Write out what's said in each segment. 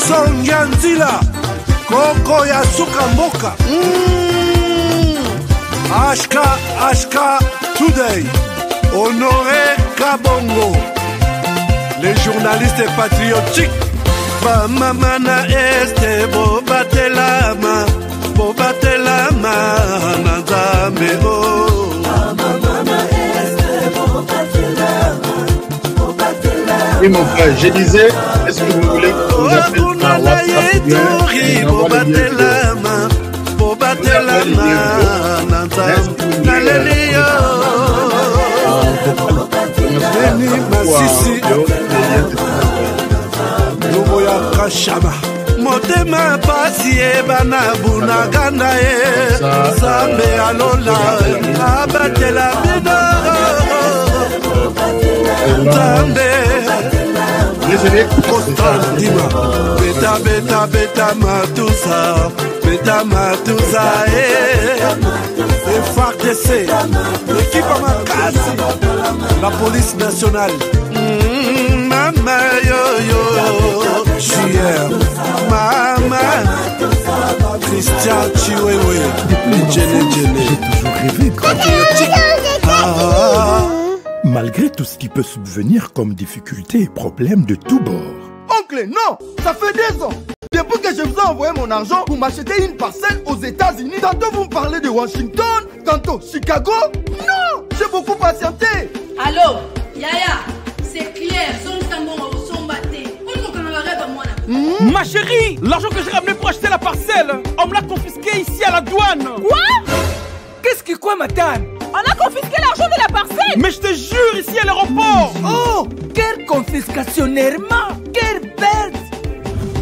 Sonyanzila, Koko ya Suka Moka. Ashka Today, Honoré Kabongo, les journalistes patriotiques. Bamamana este bobatelama nanzambe o. Oui mon frère, je disais, est-ce que vous voulez que vous appelle par WhatsApp bien, bobatelama nanzambe Masisi Lumo ya Kashama Motema pasi ebana bunaganda e Zambe alola abatela bina Zambe Kostandima Beta matusa et FARDC l'équipe à Makasi la police nationale Mama yo Chier Mama Christian Chiwewe J'ai toujours rêvé malgré tout ce qui peut subvenir comme difficultés et problèmes de tous bords. Oncle, non, ça fait 2 ans. Depuis que je vous ai envoyé mon argent pour m'acheter une parcelle aux États-Unis, tantôt vous me parlez de Washington, tantôt Chicago. Non, j'ai beaucoup patienté. Allô, Yaya, c'est clair, ma chérie, l'argent que j'ai ramené pour acheter la parcelle, on me l'a confisqué ici à la douane. Quoi? Qu'est-ce que quoi, madame? On a confisqué l'argent de la parcelle. Mais je te jure, ici à l'aéroport. Oh, quelle confiscationnairement, quelle bête.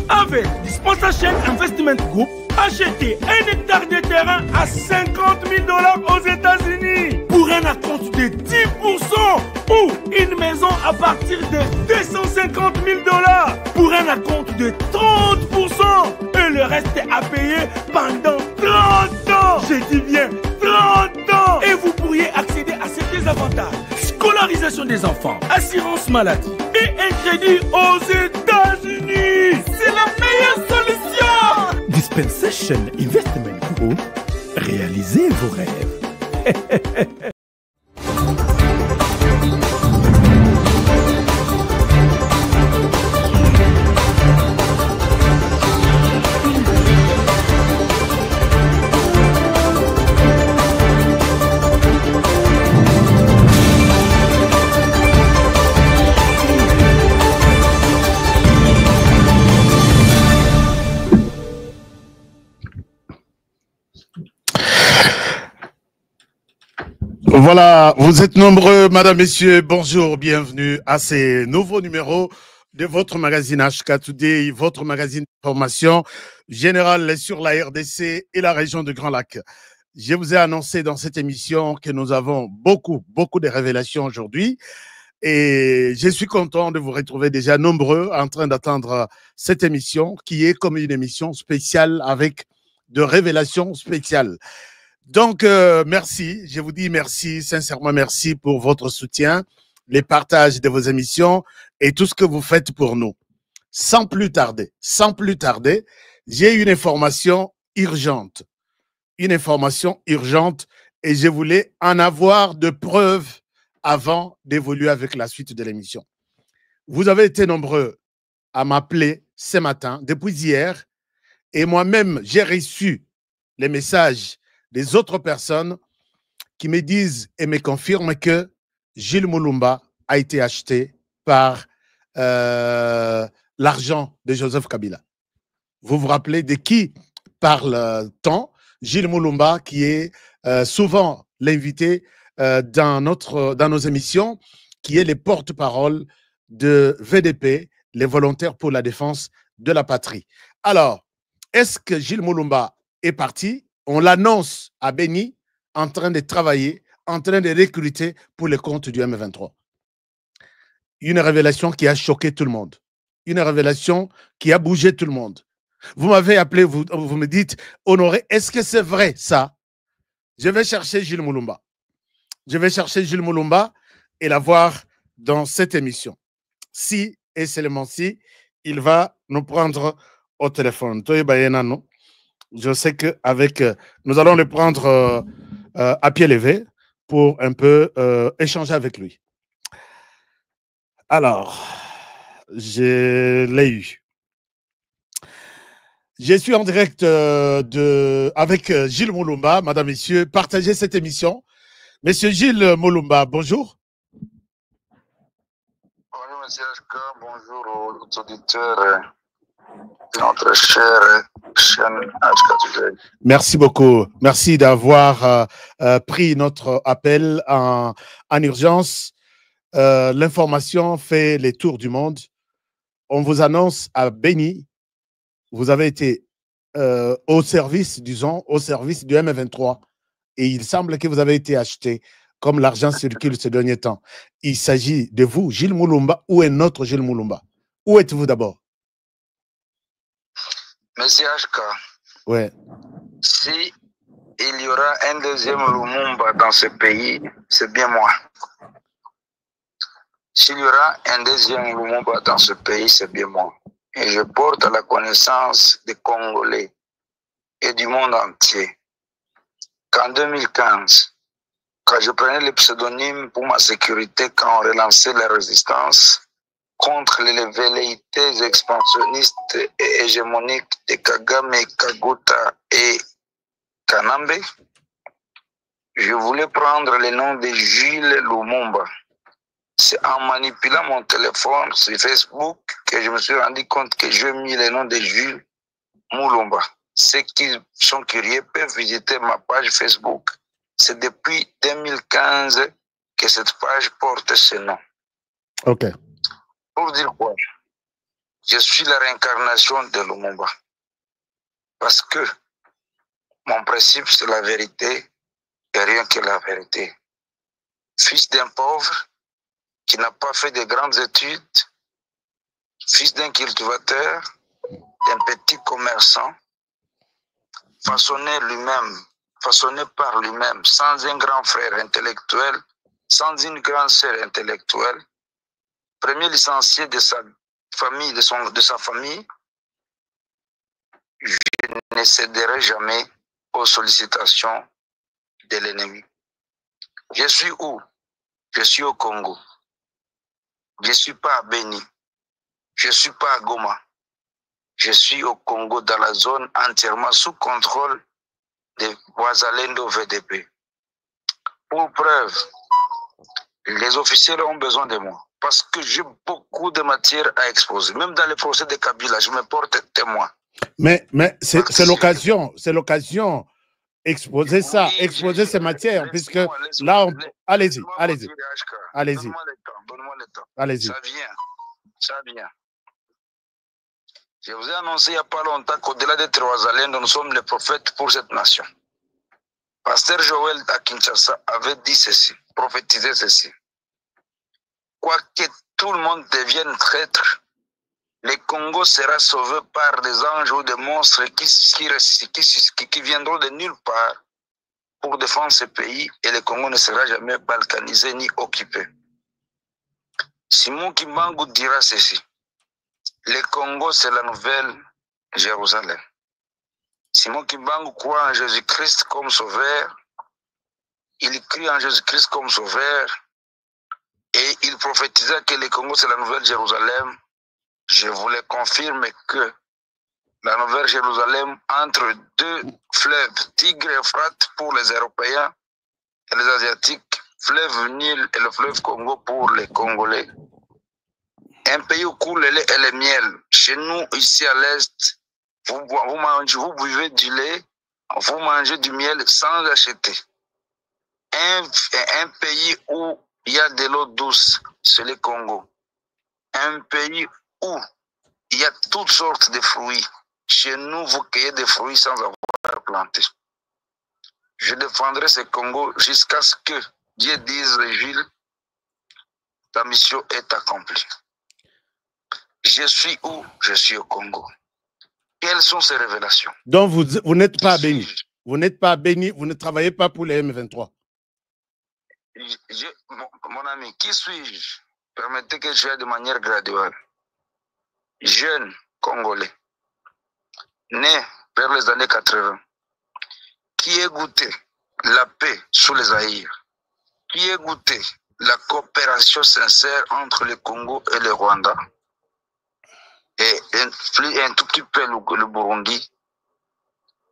Avec Dispensation Investment Group, achetez 1 hectare de terrain à $50 000 aux États-Unis pour un acompte de 10% ou une maison à partir de $250 000 pour un acompte de 30% et le reste à payer pendant 30 ans. Je dis bien 30 ans. Et vous pourriez accéder à certains avantages: scolarisation des enfants, assurance maladie et un crédit aux États-Unis. C'est la meilleure solution. Dispensation Investment Group, réalisez vos rêves. Voilà, vous êtes nombreux, madame, messieurs, bonjour, bienvenue à ces nouveaux numéros de votre magazine HK Today, votre magazine de formation générale sur la RDC et la région de Grand Lac. Je vous ai annoncé dans cette émission que nous avons beaucoup de révélations aujourd'hui et je suis content de vous retrouver déjà nombreux en train d'attendre cette émission qui est comme une émission spéciale avec de révélations spéciales. Donc, merci, je vous dis merci, sincèrement merci pour votre soutien, les partages de vos émissions et tout ce que vous faites pour nous. Sans plus tarder, j'ai une information urgente et je voulais en avoir de preuves avant d'évoluer avec la suite de l'émission. Vous avez été nombreux à m'appeler ce matin, depuis hier, et moi-même, j'ai reçu les messages des autres personnes qui me disent et me confirment que Gilles Mulumba a été acheté par l'argent de Joseph Kabila. Vous vous rappelez de qui parle-t-on? Gilles Mulumba, qui est souvent l'invité dans nos émissions, qui est le porte-parole de VDP, les volontaires pour la défense de la patrie. Alors, est-ce que Gilles Mulumba est parti? On l'annonce à Beni, en train de travailler, en train de recruter pour le compte du M23. Une révélation qui a choqué tout le monde. Une révélation qui a bougé tout le monde. Vous m'avez appelé, vous me dites, Honoré, est-ce que c'est vrai ça? Je vais chercher Gilles Mulumba. Je vais chercher Gilles Mulumba et la voir dans cette émission. Si et seulement si, il va nous prendre au téléphone. Je sais qu'avec, nous allons le prendre à pied levé pour un peu échanger avec lui. Alors, je l'ai eu. Je suis en direct avec Gilles Moulumba. Madame, Messieurs, partagez cette émission. Monsieur Gilles Moulumba, bonjour. Bonjour, monsieur HK. Bonjour aux auditeurs de notre chère chaîne HK Today. Merci beaucoup. Merci d'avoir pris notre appel en urgence. L'information fait les tours du monde. On vous annonce à Béni, vous avez été au service, disons, au service du M23. Et il semble que vous avez été acheté comme l'argent circule ces derniers temps. Il s'agit de vous, Gilles Moulumba, ou un autre Gilles Moulumba? Où êtes-vous d'abord? Monsieur HK, ouais. Si il y aura un deuxième Lumumba dans ce pays, c'est bien moi. S'il y aura un deuxième Lumumba dans ce pays, c'est bien moi. Et je porte à la connaissance des Congolais et du monde entier qu'en 2015, quand je prenais le pseudonyme pour ma sécurité, quand on relançait la résistance contre les velléités expansionnistes et hégémoniques de Kagame, Kaguta et Kanambe, je voulais prendre le nom de Gilles Lumumba. C'est en manipulant mon téléphone sur Facebook que je me suis rendu compte que j'ai mis le nom de Gilles Moulumba. Ceux qui sont curieux peuvent visiter ma page Facebook. C'est depuis 2015 que cette page porte ce nom. Ok. Pour dire quoi? Je suis la réincarnation de Lumumba. Parce que mon principe, c'est la vérité et rien que la vérité. Fils d'un pauvre qui n'a pas fait de grandes études, fils d'un cultivateur, d'un petit commerçant, façonné par lui-même, sans un grand frère intellectuel, sans une grande sœur intellectuelle, premier licencié de sa famille, de sa famille, je ne céderai jamais aux sollicitations de l'ennemi. Je suis où? Je suis au Congo. Je ne suis pas à Béni. Je ne suis pas à Goma. Je suis au Congo, dans la zone entièrement sous contrôle de Ouazalendo VDP. Pour preuve, les officiels ont besoin de moi parce que j'ai beaucoup de matière à exposer. Même dans le procès de Kabila, je me porte témoin. Mais c'est l'occasion. Exposer ça, exposer ces matières, puisque là, allez-y. Allez-y. Donne-moi le temps. Allez-y. Ça vient. Je vous ai annoncé il n'y a pas longtemps qu'au-delà des Ouazalendo, nous sommes les prophètes pour cette nation. Pasteur Joël à Kinshasa avait dit ceci, prophétisé ceci. Quoique tout le monde devienne traître, le Congo sera sauvé par des anges ou des monstres qui viendront de nulle part pour défendre ce pays et le Congo ne sera jamais balkanisé ni occupé. Simon Kimbangu dira ceci. Le Congo, c'est la nouvelle Jérusalem. Simon Kimbangu croit en Jésus-Christ comme sauveur. Il crie en Jésus-Christ comme sauveur. Et il prophétisa que le Congo, c'est la nouvelle Jérusalem. Je vous le confirme que la nouvelle Jérusalem, entre deux fleuves, Tigre et Euphrate pour les Européens et les Asiatiques, fleuve Nil et le fleuve Congo pour les Congolais. Un pays où coule le lait et le miel. Chez nous, ici à l'Est, vous buvez du lait, vous mangez du miel sans acheter. Un pays où il y a de l'eau douce, c'est le Congo. Un pays où il y a toutes sortes de fruits. Chez nous, vous cueillez des fruits sans avoir planté. Je défendrai ce Congo jusqu'à ce que Dieu dise, Gilles, ta mission est accomplie. Je suis où? Je suis au Congo. Quelles sont ces révélations? Donc, vous n'êtes pas béni. Vous n'êtes pas béni, vous ne travaillez pas pour les M23. Mon ami, qui suis-je? Permettez que je aille de manière graduelle. Jeune Congolais, né vers les années 80, qui ait goûté la paix sous les Zaïre, qui ait goûté la coopération sincère entre le Congo et le Rwanda, et un tout petit peu le Burundi,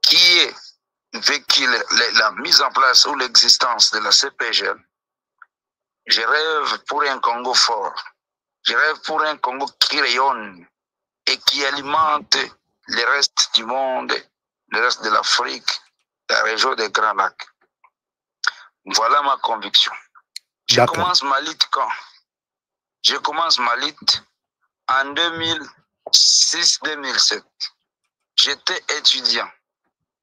qui ait vécu la mise en place ou l'existence de la CPGL. Je rêve pour un Congo fort. Je rêve pour un Congo qui rayonne et qui alimente le reste du monde, le reste de l'Afrique, la région des Grands Lacs. Voilà ma conviction. Je commence ma lutte quand? Je commence ma lutte en 2006-2007. J'étais étudiant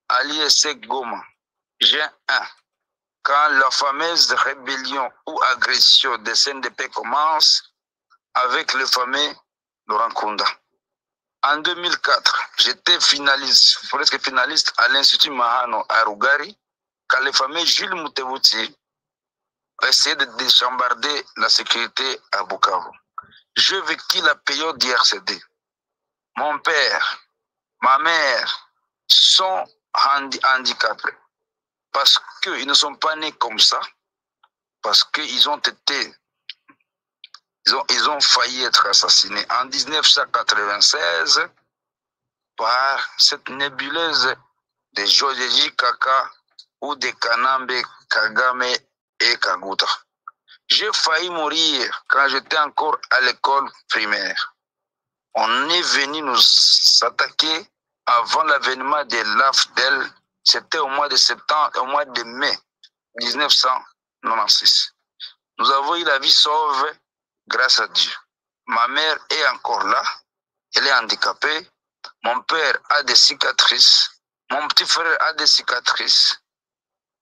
à l'ISEC Goma, G1, quand la fameuse rébellion ou agression des CNDP commence avec le fameux Laurent Kunda. En 2004, j'étais finaliste, presque finaliste à l'Institut Mahano à Rugari, quand le fameux Jules Mutebouti essayait de déchambarder la sécurité à Bukavu. Je vécu la période d'IRCD. Mon père, ma mère sont handicapés parce qu'ils ne sont pas nés comme ça, parce qu'ils ont été, ils ont failli être assassinés en 1996 par cette nébuleuse de Jojeji Kaka ou de Kanambe, Kagame et Kaguta. J'ai failli mourir quand j'étais encore à l'école primaire. On est venu nous attaquer avant l'avènement de l'AFDEL. C'était au mois de septembre, au mois de mai 1996. Nous avons eu la vie sauve grâce à Dieu. Ma mère est encore là. Elle est handicapée. Mon père a des cicatrices. Mon petit frère a des cicatrices.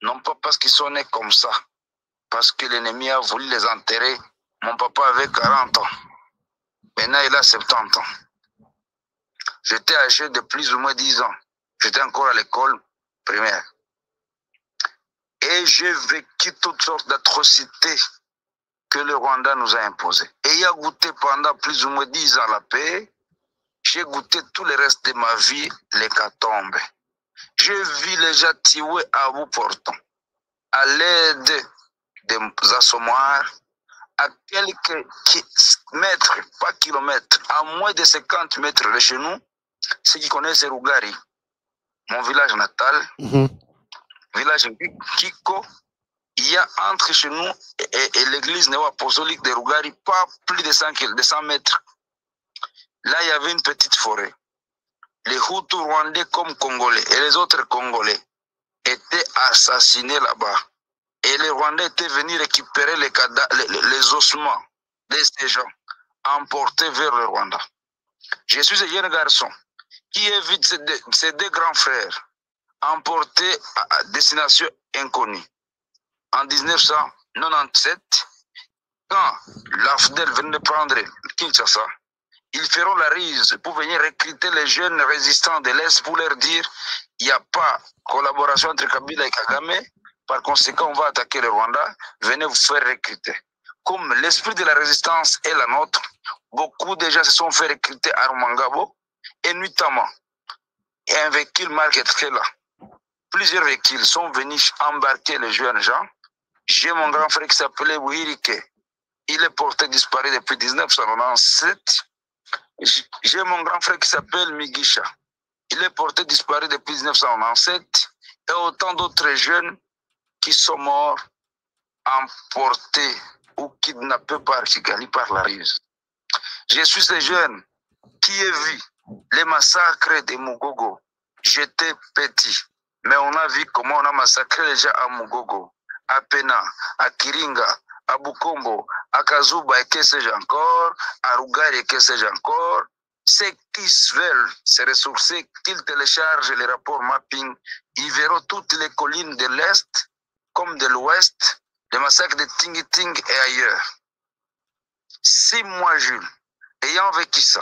Non pas parce qu'ils sont nés comme ça, parce que l'ennemi a voulu les enterrer. Mon papa avait 40 ans. Maintenant, il a 70 ans. J'étais âgé de plus ou moins 10 ans. J'étais encore à l'école primaire. Et j'ai vécu toutes sortes d'atrocités que le Rwanda nous a imposées. Ayant goûté pendant plus ou moins 10 ans la paix, j'ai goûté tout le reste de ma vie l'hécatombe. J'ai vu les gens tués à bout portant, à l'aide des assommoirs, à quelques mètres, pas kilomètres, à moins de 50 mètres de chez nous. Ceux qui connaissent Rugari, mon village natal, village Kiko, il y a entre chez nous et l'église néo-apostolique de Rugari, pas plus de 100 mètres. Là, il y avait une petite forêt. Les Hutus rwandais comme Congolais et les autres Congolais étaient assassinés là-bas. Et les Rwandais étaient venus récupérer les ossements de ces gens, emportés vers le Rwanda. Je suis un jeune garçon qui évite ses deux grands frères, emportés à destination inconnue. En 1997, quand l'AFDEL venait de prendre Kinshasa, ils feront la ruse pour venir recruter les jeunes résistants de l'Est pour leur dire il n'y a pas collaboration entre Kabila et Kagame, par conséquent on va attaquer le Rwanda, venez vous faire recruter. Comme l'esprit de la résistance est la nôtre, beaucoup de gens se sont fait recruter à Rumangabo et notamment un véhicule marque Trela. Plusieurs véhicules sont venus embarquer les jeunes gens. J'ai mon grand frère qui s'appelait Wihirike. Il est porté disparu depuis 1997. J'ai mon grand frère qui s'appelle Migisha. Il est porté disparu depuis 1997. Et autant d'autres jeunes qui sont morts, emportés ou kidnappés par Kigali par la ruse. Je suis ce jeune qui a vu les massacres de Mugogo. J'étais petit, mais on a vu comment on a massacré les gens à Mugogo, à Pena, à Kiringa, à Bukombo, à Kazuba et que sais-je encore, à Rugari et que sais-je encore. Ceux qui veulent se ressourcer, qu'ils téléchargent les rapports mapping, ils verront toutes les collines de l'Est comme de l'Ouest, les massacres de Tingiting et ailleurs. Si moi, Jules, ayant vécu ça,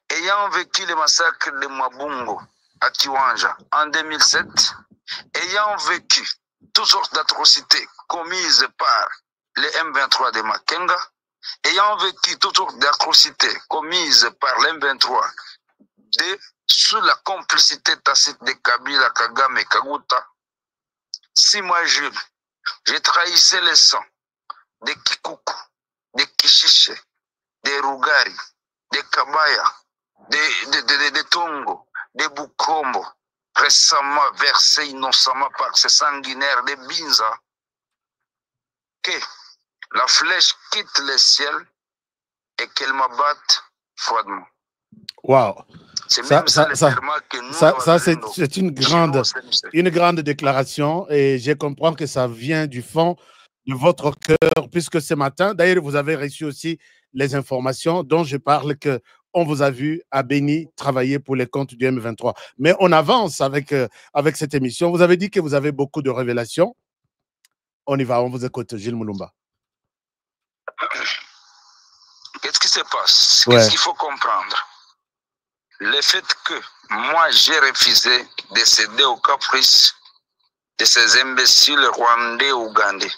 ayant vécu le massacre de Mabungo à Kiwanja en 2007, ayant vécu toutes sortes d'atrocités commises par les M23 de Makenga, ayant vécu toutes sortes d'atrocités commises par l'M23 de sous la complicité tacite de Kabila, Kagame et Kaguta, si moi je trahissais le sang de Kikuku, de Kishiche, de Rugari, de Kabaya, de Tongo, de Bukombo, récemment versé innocemment par ces sanguinaires de Binza, que la flèche quitte le ciel et qu'elle m'abatte froidement. Waouh! C'est une grande déclaration et je comprends que ça vient du fond de votre cœur, puisque ce matin, d'ailleurs, vous avez reçu aussi les informations dont je parle, qu'on vous a vu à Béni travailler pour les comptes du M23. Mais on avance avec cette émission. Vous avez dit que vous avez beaucoup de révélations. On y va, on vous écoute, Gilles Moulumba. Qu'est-ce qui se passe? Qu'est-ce qu'il faut comprendre? Le fait que moi, j'ai refusé de céder aux caprices de ces imbéciles rwandais ou ougandais.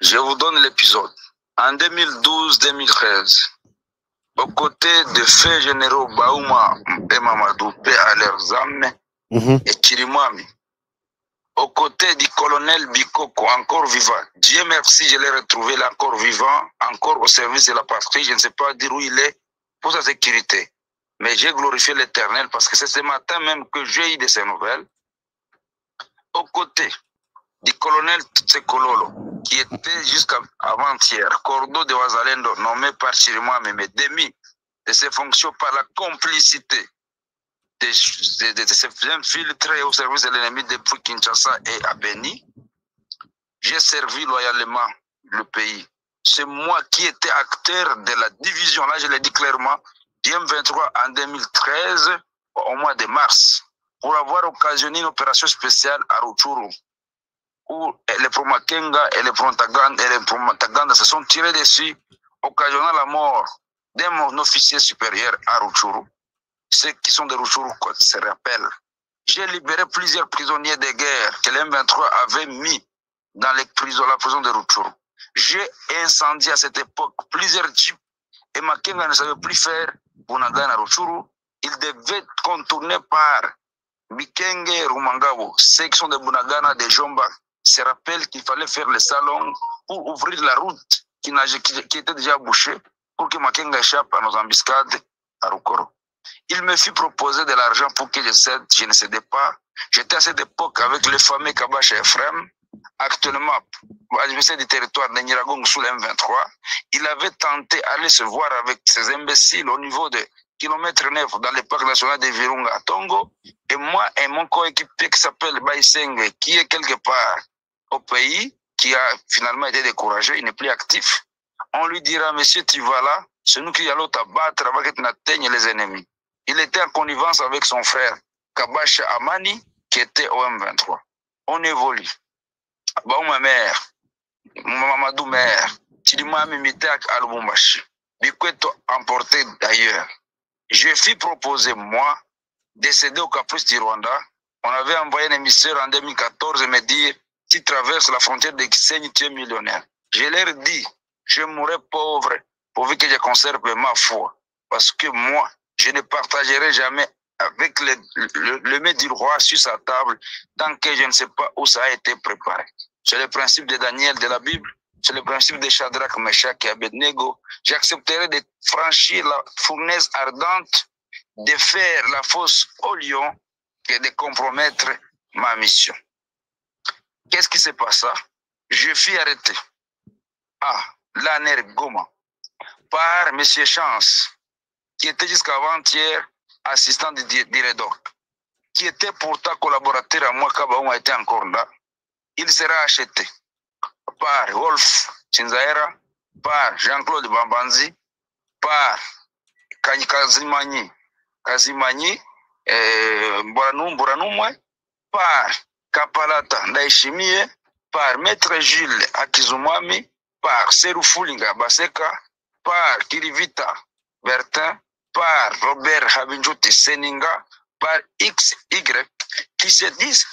Je vous donne l'épisode. En 2012-2013, aux côtés de faits généraux Baouma et Mamadou, paix à leurs âmes, et Chirimwami, aux côtés du colonel Bikoko, encore vivant. Dieu merci, je l'ai retrouvé là, encore vivant, encore au service de la patrie. Je ne sais pas dire où il est pour sa sécurité. Mais j'ai glorifié l'Éternel parce que c'est ce matin même que j'ai eu de ces nouvelles. Aux côtés du colonel Tsekololo, qui était jusqu'à avant-hier, cordeau de Wazalendo, nommé par Chirimwami, mais démis de ses fonctions par la complicité de ces infiltrés au service de l'ennemi depuis Kinshasa et à Béni. J'ai servi loyalement le pays. C'est moi qui étais acteur de la division, là je l'ai dit clairement, du M23 en 2013, au mois de mars, pour avoir occasionné une opération spéciale à Rutshuru, où les Promakenga et les Promaganda se sont tirés dessus, occasionnant la mort d'un officier supérieur à Rutshuru. Ceux qui sont de Rutshuru se rappellent. J'ai libéré plusieurs prisonniers de guerre que le M23 avait mis dans la prison de Rutshuru. J'ai incendié à cette époque plusieurs jeeps et Makenga ne savait plus faire Bunagana à Rutshuru. Il devait contourner par Bikenge et Rumangabo. Ceux qui sont de Bunagana, de Jomba, se rappellent qu'il fallait faire le salon pour ouvrir la route qui était déjà bouchée pour que Makenga échappe à nos embuscades à Rukoro. Il me fut proposé de l'argent pour que je cède, je ne cédais pas. J'étais à cette époque avec le fameux Kabacha Ephraim, actuellement adversaire du territoire de Nyiragongo sous le M23. Il avait tenté d'aller se voir avec ces imbéciles au niveau de kilomètre 9 dans le parc national de Virunga à Tongo. Et moi et mon coéquipier qui s'appelle Baïsenge, qui est quelque part au pays, qui a finalement été découragé, il n'est plus actif. On lui dira, monsieur, tu vas là, c'est nous qui allons t'abattre avant que tu n'atteignes les ennemis. Il était en connivence avec son frère Kabacha Amani, qui était au M23. On évolue. Baouma mère, Mamadou mère, Chirimwami Mitek à Lubumbashi, Bikweto emporté d'ailleurs. Je fus proposé, moi, de céder au caprice du Rwanda. On avait envoyé un émissaire en 2014 me dire, tu traverses la frontière de Kisenyi, tu es millionnaire. Je leur dis, je mourrai pauvre pourvu que je conserve ma foi. Parce que moi, je ne partagerai jamais avec le mets du roi sur sa table tant que je ne sais pas où ça a été préparé. C'est le principe de Daniel de la Bible, c'est le principe de Shadrach, Meshach et Abednego. J'accepterai de franchir la fournaise ardente, de faire la fosse au lion et de compromettre ma mission. Qu'est-ce qui s'est passé? Je fus arrêté à l'ANR Goma par M. Chance, qui était jusqu'à avant-hier assistant de Diredoc, qui était pourtant collaborateur à moi quand Baouma était encore là. Il sera acheté par Wolf Chinzaera, par Jean-Claude Bambanzi, par Kazimani, Mboranumwe, par Kapalata Ndaishimie, par Maître Jules Akizumwami, par Serufulinga Baseka, par Kirivita Bertin, par Robert Habinjouti Seninga, par XY, qui se disent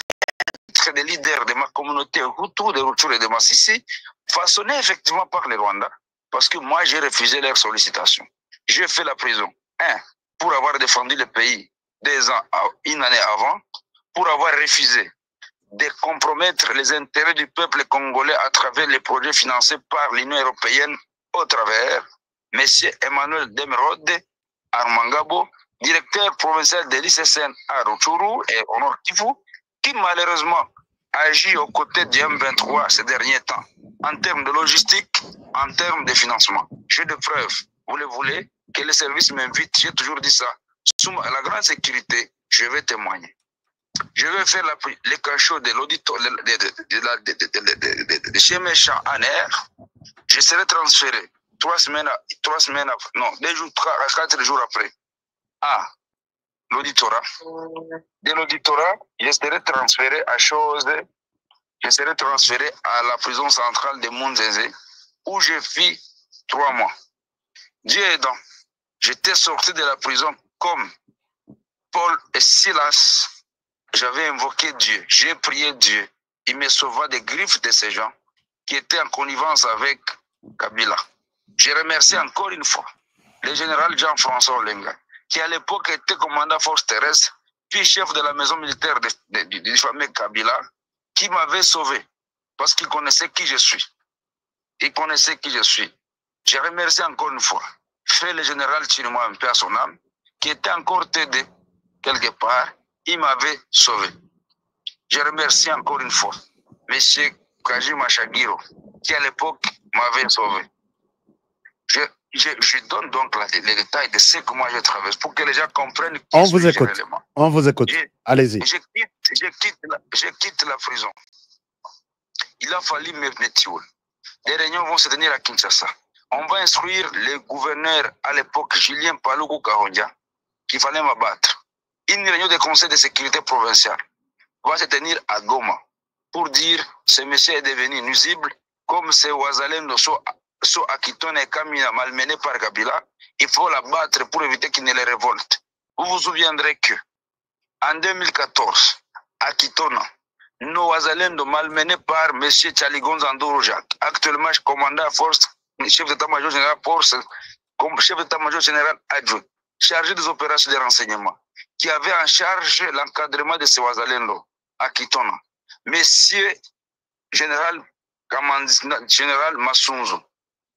être des leaders de ma communauté Hutu, de Rutshuru et de Massissi, façonnés effectivement par les Rwandais, parce que moi j'ai refusé leurs sollicitations. J'ai fait la prison. 1. pour avoir défendu le pays une année avant, pour avoir refusé de compromettre les intérêts du peuple congolais à travers les projets financés par l'Union européenne au travers M. Emmanuel Demerode Armangabo, directeur provincial de l'ICSN à Rutshuru et au Nord Kivu, qui malheureusement agit aux côtés du M23 ces derniers temps, en termes de logistique, en termes de financement. J'ai des preuves, vous le voulez, que les services m'invitent, j'ai toujours dit ça. Sous la grande sécurité, je vais témoigner. Je vais faire les cachots de l'auditoire de chez Méchant en air. Je serai transféré 4 jours après à l'auditorat. De l'auditorat, je serai transféré à la prison centrale de Munzeze, où je vis 3 mois. Dieu aidant, j'étais sorti de la prison comme Paul et Silas. J'avais invoqué Dieu, j'ai prié Dieu. Il me sauva des griffes de ces gens qui étaient en connivence avec Kabila. Je remercie encore une fois le général Jean-François Olenga, qui à l'époque était commandant force terrestre, puis chef de la maison militaire du fameux Kabila, qui m'avait sauvé parce qu'il connaissait qui je suis. Il connaissait qui je suis. Je remercie encore une fois fait le général Chinois un peu à son âme, qui était encore TD quelque part. Il m'avait sauvé. Je remercie encore une fois M. Kajima Shagiro, qui à l'époque m'avait sauvé. Je donne donc les détails de ce que moi je traverse pour que les gens comprennent. On vous écoute. On vous écoute. Allez-y. Je quitte la prison. Il a fallu me tuer. Des réunions vont se tenir à Kinshasa. On va instruire le gouverneur à l'époque, Julien Paluku Kahonja, qu'il fallait m'abattre. Une réunion de conseil de sécurité provincial va se tenir à Goma pour dire ce monsieur est devenu nuisible, comme ce Ouazalendo so Akitone et Kamina malmené par Kabila, il faut l'abattre pour éviter qu'il ne les révolte. Vous vous souviendrez que en 2014, à Kitona, nos Ouazalendo malmenés par M. Tchaligonza Ndouroujak, actuellement commandant à force, chef d'état-major général force, comme chef d'état-major général adjoint, chargé des opérations de renseignement, qui avait en charge l'encadrement de ces Ouazalendo à Kitona. Monsieur général Massunzo,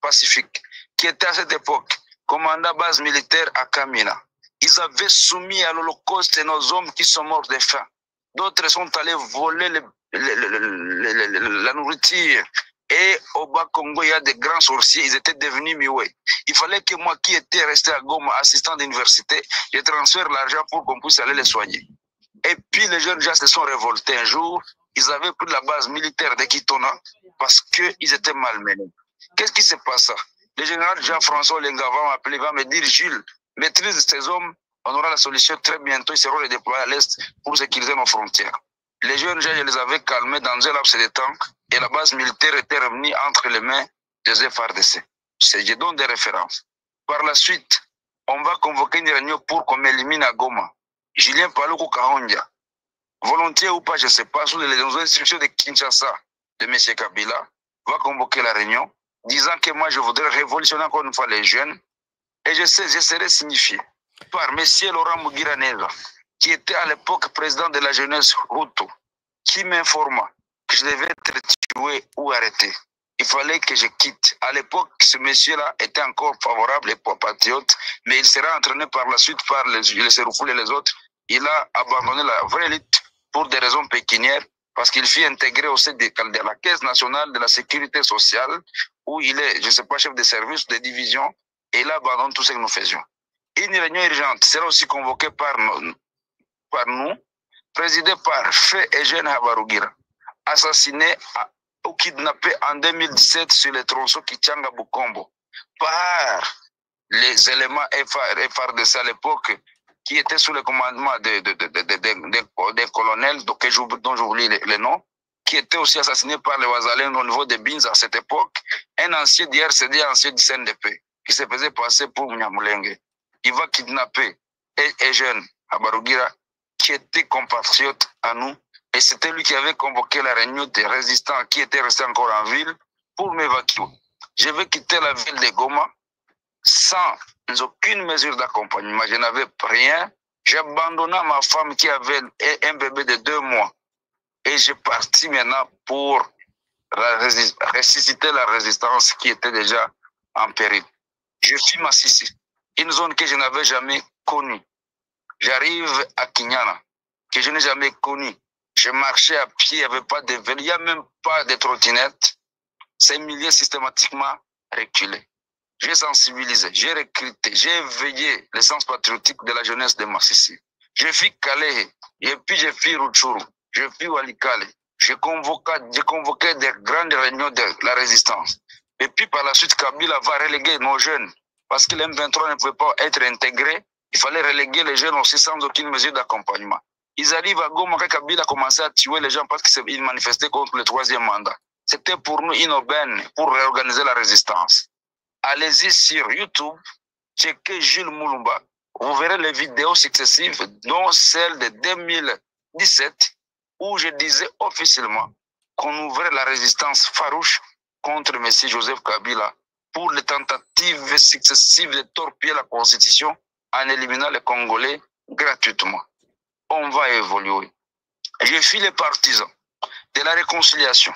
Pacifique, qui était à cette époque commandant base militaire à Kamina. Ils avaient soumis à l'Holocauste nos hommes qui sont morts de faim. D'autres sont allés voler la nourriture. Et au Bas-Congo, il y a des grands sorciers, ils étaient devenus mioués. Il fallait que moi, qui étais resté à Goma, assistant d'université, je transfère l'argent pour qu'on puisse aller les soigner. Et puis les jeunes gens se sont révoltés un jour. Ils avaient pris la base militaire de Kitona parce qu'ils étaient malmenés. Qu'est-ce qui se passe? Le général Jean-François Olenga va m'appeler, va me dire, Jules, maîtrise ces hommes, on aura la solution très bientôt, ils seront redéployés à l'Est pour sécuriser nos frontières. Les jeunes gens, je les avais calmés dans un laps de temps et la base militaire était revenue entre les mains des FARDC. Je donne des références. Par la suite, on va convoquer une réunion pour qu'on m'élimine à Goma. Julien Paluku Kahonja, volontiers ou pas, je ne sais pas, sous les instructions de Kinshasa de M. Kabila, va convoquer la réunion, disant que moi je voudrais révolutionner encore une fois les jeunes, et je serai signifié par M. Laurent Mugiraneza, qui était à l'époque président de la jeunesse Hutu, qui m'informa que je devais être tué ou arrêté. Il fallait que je quitte. À l'époque, ce monsieur-là était encore favorable et patriote, mais il sera entraîné par la suite par les Seroufou et les autres. Il a abandonné la vraie lutte pour des raisons pécuniaires, parce qu'il fut intégré au sein de la Caisse nationale de la sécurité sociale, où il est, je ne sais pas, chef de service, de division, et il abandonne tout ce que nous faisions. Une réunion urgente sera aussi convoquée par nous, présidée par Fé Eugène Habarugira, assassiné ou kidnappé en 2017 sur les tronçons Kichanga Bukombo par les éléments FARDC à l'époque qui étaient sous le commandement des colonels dont j'oublie les noms, qui étaient aussi assassinés par les Ouazalendo au niveau de Binza à cette époque, un ancien d'IRCD, ancien du CNDP, qui se faisait passer pour Nyamulenge. Il va kidnapper Eugène Habarugira, qui était compatriote à nous, et c'était lui qui avait convoqué la réunion des résistants qui étaient restés encore en ville pour m'évacuer. Je vais quitter la ville de Goma sans aucune mesure d'accompagnement. Je n'avais rien. J'ai abandonné ma femme qui avait un bébé de 2 mois. Et j'ai parti maintenant pour ressusciter la résistance qui était déjà en péril. Je suis Massissi, une zone que je n'avais jamais connue. J'arrive à Kinyana, que je n'ai jamais connue. Je marchais à pied, il n'y avait pas de vélo, il n'y a même pas de trottinette. Ces milieux systématiquement reculés. J'ai sensibilisé, j'ai recruté, j'ai éveillé le sens patriotique de la jeunesse de Massissi. Je suis Kalehe, et puis je suis Rutshuru, je suis Walikale. J'ai convoqué des grandes réunions de la résistance. Et puis par la suite, Kabila va reléguer nos jeunes. Parce que l'M23 ne pouvait pas être intégré, il fallait reléguer les jeunes aussi sans aucune mesure d'accompagnement. Ils arrivent à Goma, Kabila a commencé à tuer les gens parce qu'ils manifestaient contre le 3e mandat. C'était pour nous une aubaine pour réorganiser la résistance. Allez-y sur YouTube, checkez Jules Moulumba. Vous verrez les vidéos successives, dont celle de 2017, où je disais officiellement qu'on ouvrait la résistance farouche contre M. Joseph Kabila pour les tentatives successives de torpiller la Constitution en éliminant les Congolais gratuitement. On va évoluer. Je suis les partisans de la réconciliation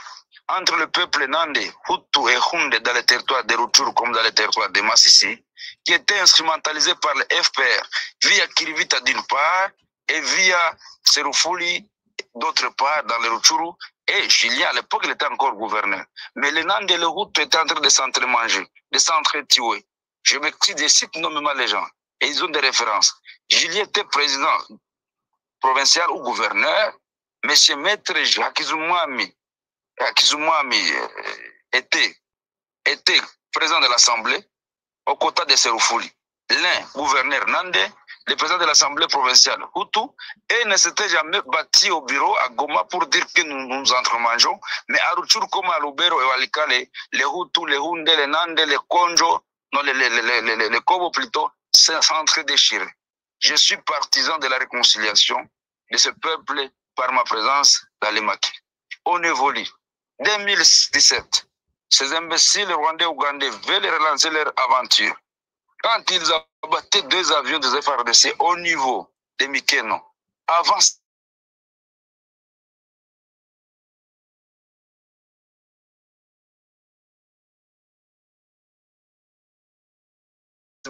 entre le peuple Nande, Hutu et Hunde dans le territoire de Rutshuru comme dans le territoire de Massissi, qui était instrumentalisé par le FPR via Kirivita d'une part et via Serufuli d'autre part dans le Rutshuru. Et Julien, à l'époque, il était encore gouverneur. Mais les Nande et le Hutu étaient en train de s'entre-manger, de s'entre-tuer. Je cite nommément les gens. Et ils ont des références. Julien était président provincial ou gouverneur. M. Maître Hakizumwami était président de l'Assemblée au quota de Serufuli. L'un, gouverneur Nande, le président de l'Assemblée provinciale Hutu, et ne s'était jamais battu au bureau à Goma pour dire que nous entremangeons. Mais à Rutshuru comme à Lubero et à Walikale, les Hutu, les Hunde, les Nande, les Konjo, non, les Kobo plutôt, s'entre-déchirent. Je suis partisan de la réconciliation de ce peuple par ma présence dans les maquis. On évolue. 2017, ces imbéciles rwandais ougandais veulent relancer leur aventure. Quand ils abattaient 2 avions des FARDC au niveau de Mikeno, avant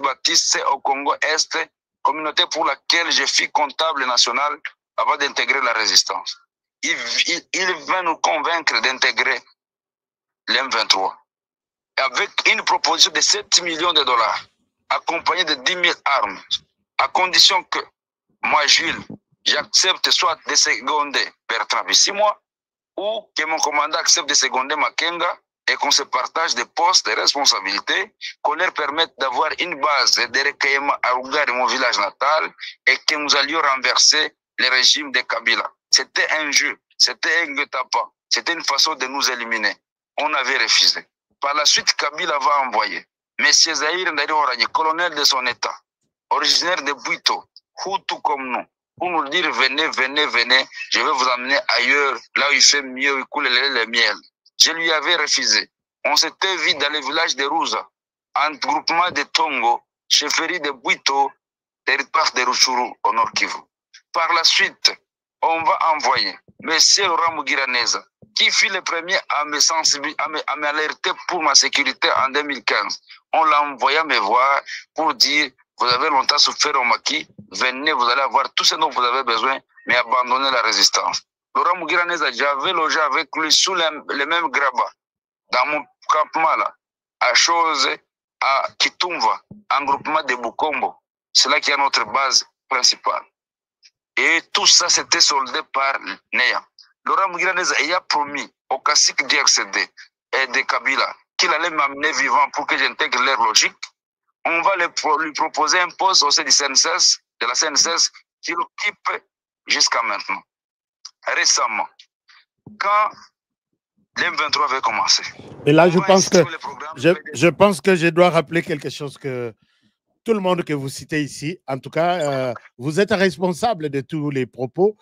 Baptiste au Congo Est, communauté pour laquelle je suis comptable national avant d'intégrer la résistance. Il va nous convaincre d'intégrer l'M23 avec une proposition de 7 millions de dollars accompagnée de 10 000 armes, à condition que moi, Jules, j'accepte soit de seconder Bertrand Bisimwa ou que mon commandant accepte de seconder Makenga et qu'on se partage des postes de responsabilité, qu'on leur permette d'avoir une base de recueillement à Ougar et mon village natal et que nous allions renverser le régime de Kabila. C'était un jeu, c'était un guet-apens, c'était une façon de nous éliminer. On avait refusé. Par la suite, Kabila va envoyer M. Zahir Ndari, colonel de son état, originaire de Bouito, Hutu comme nous, pour nous dire venez, venez, venez, je vais vous amener ailleurs, là où il fait mieux, où il coule le miel. Je lui avais refusé. On s'était vu dans le village de Rouza, en groupement de Tongo, chefferie de Bouito, territoire de Rutshuru au Nord Kivu. Par la suite, on va envoyer M. Laurent Mugiraneza, qui fut le premier à m'alerter pour ma sécurité en 2015. On l'a envoyé me voir pour dire, vous avez longtemps souffert au maquis, venez, vous allez avoir tout ce dont vous avez besoin, mais abandonnez la résistance. Laurent Mugiraneza, j'avais logé avec lui sous le même grabat, dans mon campement là, à Chose, à Kitumva, en groupement de Bukombo. C'est là qu'il y a notre base principale. Et tout ça, c'était soldé par Néa. Laurent Mugiraneza a promis au cacique du RCD et de Kabila qu'il allait m'amener vivant pour que j'intègre leur logique. On va lui proposer un poste au sein du CNSS, de la CNSS, qu'il occupe jusqu'à maintenant. Récemment, quand l'M23 avait commencé. Et là, je pense que je dois rappeler quelque chose que tout le monde que vous citez ici, en tout cas, vous êtes responsable de tous les propos,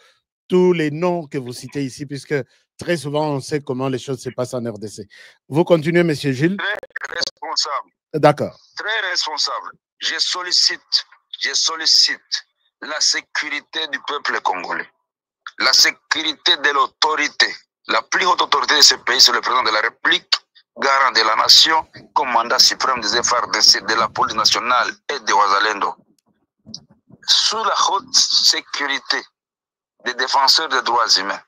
tous les noms que vous citez ici, puisque très souvent, on sait comment les choses se passent en RDC. Vous continuez, M. Gilles. Très responsable. D'accord. Très responsable. Je sollicite la sécurité du peuple congolais, la sécurité de l'autorité. La plus haute autorité de ce pays, c'est le président de la République, garant de la nation, commandant suprême des FARDC, de la police nationale et de Wazalendo. Sous la haute sécurité des défenseurs des droits humains,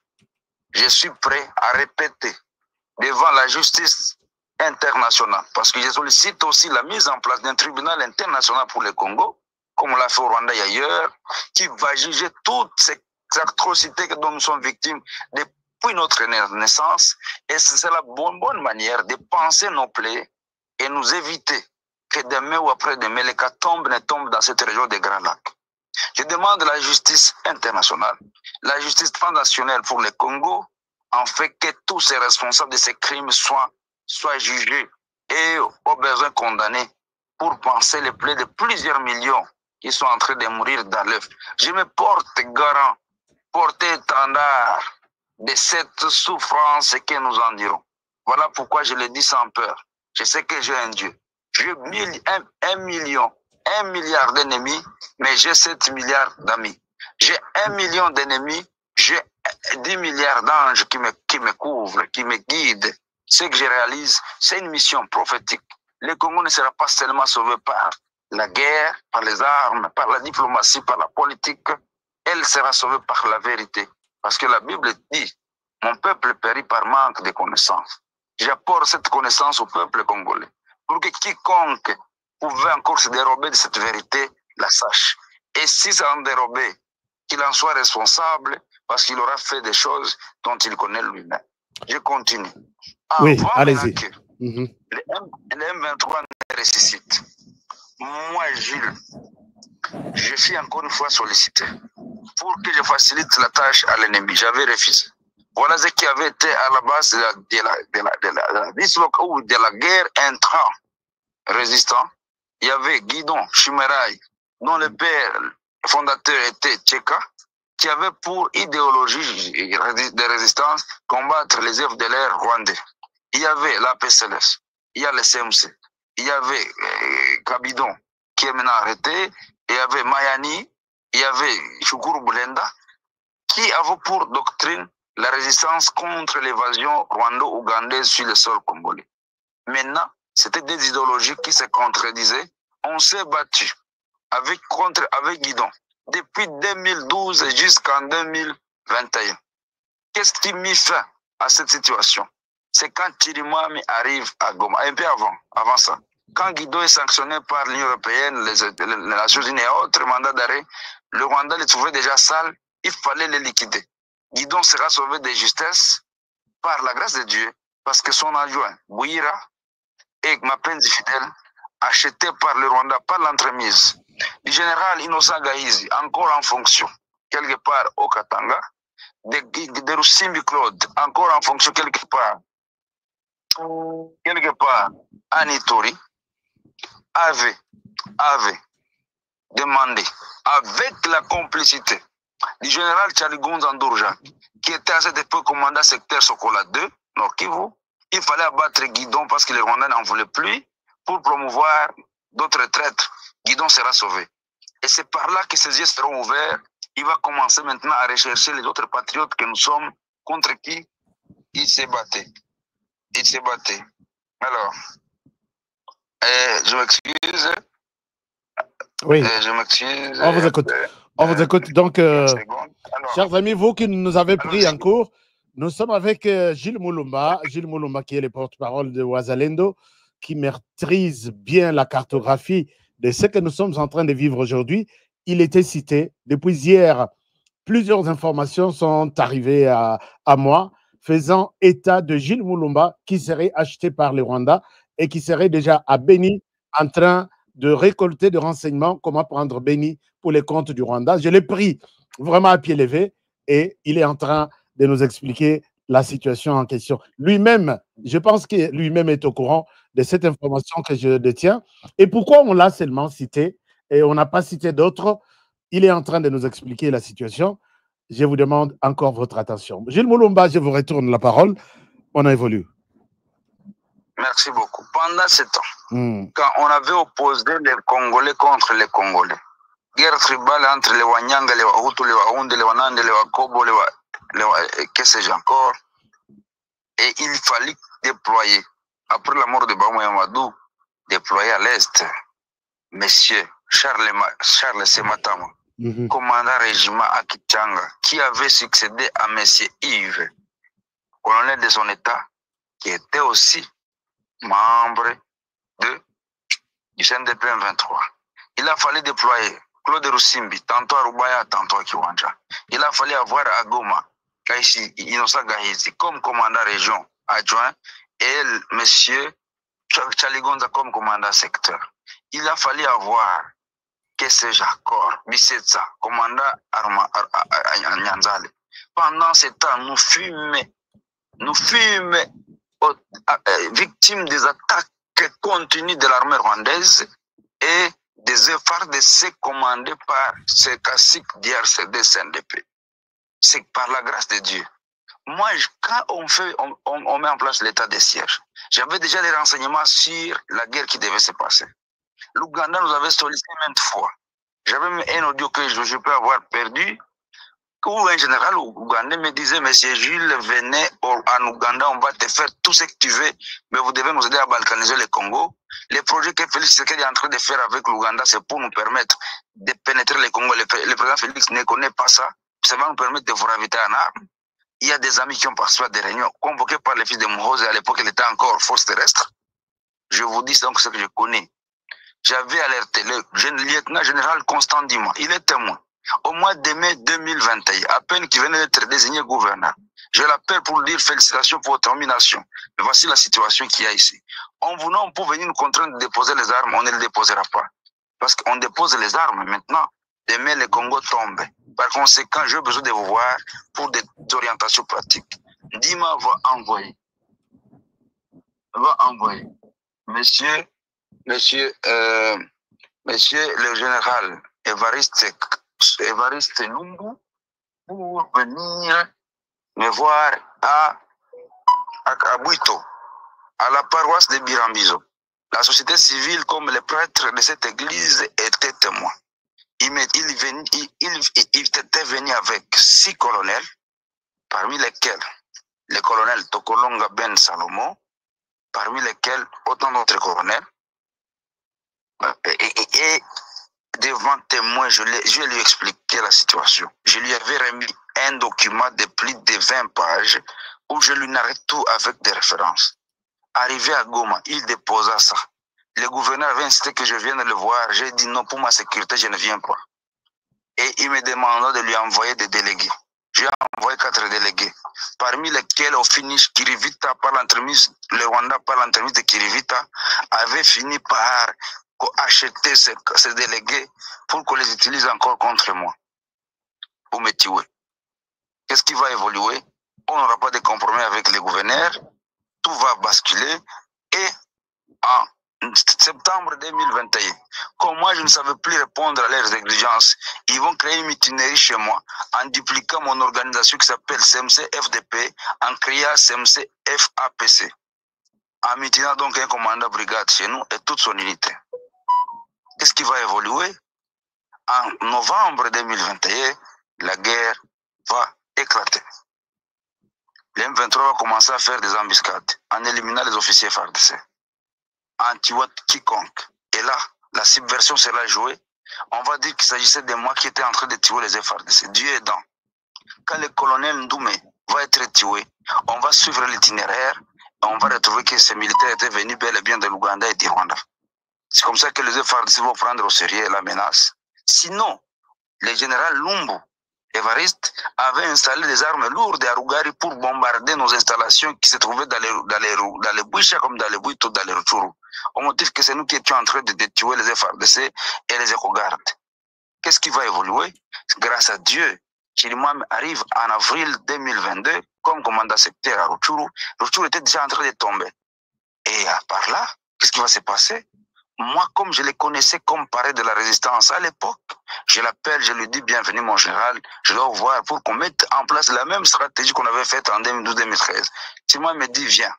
je suis prêt à répéter devant la justice internationale, parce que je sollicite aussi la mise en place d'un tribunal international pour le Congo, comme on l'a fait au Rwanda et ailleurs, qui va juger toutes ces atrocités dont nous sommes victimes depuis notre naissance. Et c'est la bonne manière de penser nos plaies et nous éviter que demain ou après-demain, l'hécatombe ne tombe dans cette région des Grands Lacs. Je demande la justice internationale, la justice transnationale pour le Congo, en fait que tous ces responsables de ces crimes soient jugés et au besoin condamnés pour penser les plaies de plusieurs millions qui sont en train de mourir dans l'œuf. Je me porte garant, porte-étendard de cette souffrance que nous en dirons. Voilà pourquoi je le dis sans peur. Je sais que j'ai un Dieu. J'ai 1 milliard d'ennemis, mais j'ai 7 milliards d'amis. J'ai 1 million d'ennemis, j'ai 10 milliards d'anges qui me couvrent, qui me guident. Ce que je réalise, c'est une mission prophétique. Le Congo ne sera pas seulement sauvé par la guerre, par les armes, par la diplomatie, par la politique. Elle sera sauvée par la vérité. Parce que la Bible dit, mon peuple périt par manque de connaissances. J'apporte cette connaissance au peuple congolais pour que quiconque pouvait encore se dérober de cette vérité la sache. Et si ça en dérobait, qu'il en soit responsable parce qu'il aura fait des choses dont il connaît lui-même. Je continue. Oui, allez-y. Le M23 ressuscite. Moi, Gilles, je suis encore une fois sollicité pour que je facilite la tâche à l'ennemi. J'avais refusé. Voilà ce qui avait été à la base de la guerre intra-résistant. Il y avait Guidon Chimeraï, dont le père fondateur était Tcheka, qui avait pour idéologie de résistance combattre les FDLR rwandais. Il y avait la PCLS, il y a le CMC, il y avait Kabidon, qui est maintenant arrêté, il y avait Mayani, il y avait Shukuru Bulenda, qui avait pour doctrine la résistance contre l'évasion rwando-ougandaise sur le sol congolais. Maintenant, c'était des idéologies qui se contredisaient. On s'est battu avec Guidon depuis 2012 jusqu'en 2021. Qu'est-ce qui mit fin à cette situation? C'est quand Chirimwami arrive à Goma, un peu avant ça. Quand Guidon est sanctionné par l'Union européenne, les Nations Unies et autres mandats d'arrêt, le Rwanda les trouvait déjà sales, il fallait les liquider. Guidon sera sauvé de justesse par la grâce de Dieu, parce que son adjoint, Bouira, et Mapenzi Fidèle, acheté par le Rwanda par l'entremise du général Innocent Gahizi, encore en fonction, quelque part au Katanga, de Roussimbi Claude, encore en fonction quelque part à Nitori, avait demandé, avec la complicité du général Tchaligoun Zandourja, qui était à cette époque commandant secteur Sokola 2, Nord Kivu, il fallait abattre Guidon parce que les Rwandais n'en voulaient plus pour promouvoir d'autres traîtres. Guidon sera sauvé. Et c'est par là que ses yeux seront ouverts. Il va commencer maintenant à rechercher les autres patriotes que nous sommes, contre qui il s'est battu. Alors, je m'excuse. Oui. Je m'excuse. On vous écoute. On vous écoute. Donc, Alors, chers amis, vous qui nous avez pris en cours, nous sommes avec Gilles Moulumba. Gilles Moulumba qui est le porte-parole de Wazalendo, qui maîtrise bien la cartographie de ce que nous sommes en train de vivre aujourd'hui. Il était cité. Depuis hier, plusieurs informations sont arrivées à moi, faisant état de Gilles Moulumba qui serait acheté par les Rwandais et qui serait déjà à Beni en train de récolter des renseignements, comment prendre Beni pour les comptes du Rwanda. Je l'ai pris vraiment à pied levé et il est en train de nous expliquer la situation en question. Lui-même, je pense que lui-même est au courant de cette information que je détiens. Et pourquoi on l'a seulement cité et on n'a pas cité d'autres? Il est en train de nous expliquer la situation. Je vous demande encore votre attention. Gilles Moulumba, je vous retourne la parole. On a évolué. Merci beaucoup. Pendant ce temps, quand on avait opposé les Congolais contre les Congolais. Guerre tribale entre les Wanyanga, les Wahutu, les Wahunde, les Wanande, les Wakobo, que sais-je encore. Et il fallait déployer, après la mort de Bamou Yamadou, déployer à l'Est, Monsieur Charles Sematama, commandant régiment à Kichanga, qui avait succédé à Monsieur Yves, colonel de son état, qui était aussi membre du CNDP 23. Il a fallu déployer Claude Roussimbi, tantôt à Rubaya, tantôt à Kiwanja. Il a fallu avoir à Goma, Kaishi Inosa Gahizi, comme commandant région adjoint, et M. Chaligonza comme commandant secteur. Il a fallu avoir Kesse Jacor, Bissetsa, commandant à Nyanzale. Pendant ce temps, nous fûmes victimes des attaques continues de l'armée rwandaise et des FARDC commandés par ces caciques d'IRCD CNDP. C'est par la grâce de Dieu. Moi, quand on met en place l'état de siège, j'avais déjà les renseignements sur la guerre qui devait se passer. L'Ouganda nous avait sollicité maintes fois. J'avais même un audio que je peux avoir perdu, où un général ougandais me disait, Monsieur Jules, venez en Ouganda, on va te faire tout ce que tu veux, mais vous devez nous aider à balkaniser le Congo. Les projets que Félix Tshisekedi est en train de faire avec l'Ouganda, c'est pour nous permettre de pénétrer le Congo. Le président Félix ne connaît pas ça. Ça va nous permettre de vous raviter en armes. Il y a des amis qui ont participé à des réunions convoquées par les fils de Mouhose. À l'époque, il était encore force terrestre. Je vous dis donc ce que je connais. J'avais alerté le lieutenant général Constant Dima. Il est témoin. Au mois de mai 2021, à peine qu'il venait d'être désigné gouverneur, je l'appelle pour lui dire félicitations pour votre nomination. Mais voici la situation qu'il y a ici. En voulant pour venir nous contraindre de déposer les armes, on ne les déposera pas. Parce qu'on dépose les armes maintenant, demain le Congo tombe. Par conséquent, j'ai besoin de vous voir pour des orientations pratiques. Dima va envoyer. Monsieur le général Évariste Lumbu pour venir me voir à Buito, à la paroisse de Birambizo. La société civile comme les prêtres de cette église étaient témoins. Il était venu avec 6 colonels, parmi lesquels le colonel Tokolonga Ben Salomo, parmi lesquels autant d'autres colonels. Et devant témoin, je lui ai expliqué la situation. Je lui avais remis un document de plus de 20 pages où je lui narrais tout avec des références. Arrivé à Goma, il déposa ça. Le gouverneur avait insisté que je vienne le voir. J'ai dit non, pour ma sécurité, je ne viens pas. Et il me demanda de lui envoyer des délégués. J'ai envoyé 4 délégués, parmi lesquels au finish Kirivita, par l'entremise, le Rwanda par l'entremise de Kirivita, avait fini par acheter ces délégués pour qu'on les utilise encore contre moi, pour me tuer. Qu'est-ce qui va évoluer? On n'aura pas de compromis avec les gouverneurs, tout va basculer et en septembre 2021, comme moi je ne savais plus répondre à leurs exigences, ils vont créer une mutinerie chez moi en dupliquant mon organisation qui s'appelle CMC-FDP, en créant CMC-FAPC, en mutinant donc un commandant brigade chez nous et toute son unité. Qu'est-ce qui va évoluer? En novembre 2021, la guerre va éclater. Le M23 va commencer à faire des embuscades en éliminant les officiers FARDC, en tuant quiconque. Et là, la subversion sera jouée. On va dire qu'il s'agissait de moi qui était en train de tuer les FARDC. Dieu aidant. Quand le colonel Ndoumé va être tué, on va suivre l'itinéraire et on va retrouver que ces militaires étaient venus bel et bien de l'Ouganda et du Rwanda. C'est comme ça que les FARDC vont prendre au sérieux la menace. Sinon, le général Lumbu, Évariste, avait installé des armes lourdes à Rugari pour bombarder nos installations qui se trouvaient dans les Boucha comme dans les Bouito, dans les Rutshuru. Au motif que c'est nous qui étions en train de tuer les FARDC et les éco-gardes. Qu'est-ce qui va évoluer? Grâce à Dieu, Chirimwami arrive en avril 2022 comme commandant secteur à Rutshuru. Rutshuru était déjà en train de tomber. Et à part là, qu'est-ce qui va se passer? Moi, comme je les connaissais comme paré de la résistance à l'époque, je l'appelle, je lui dis bienvenue mon général, je dois voir pour qu'on mette en place la même stratégie qu'on avait faite en 2012-2013. Si moi me dit viens,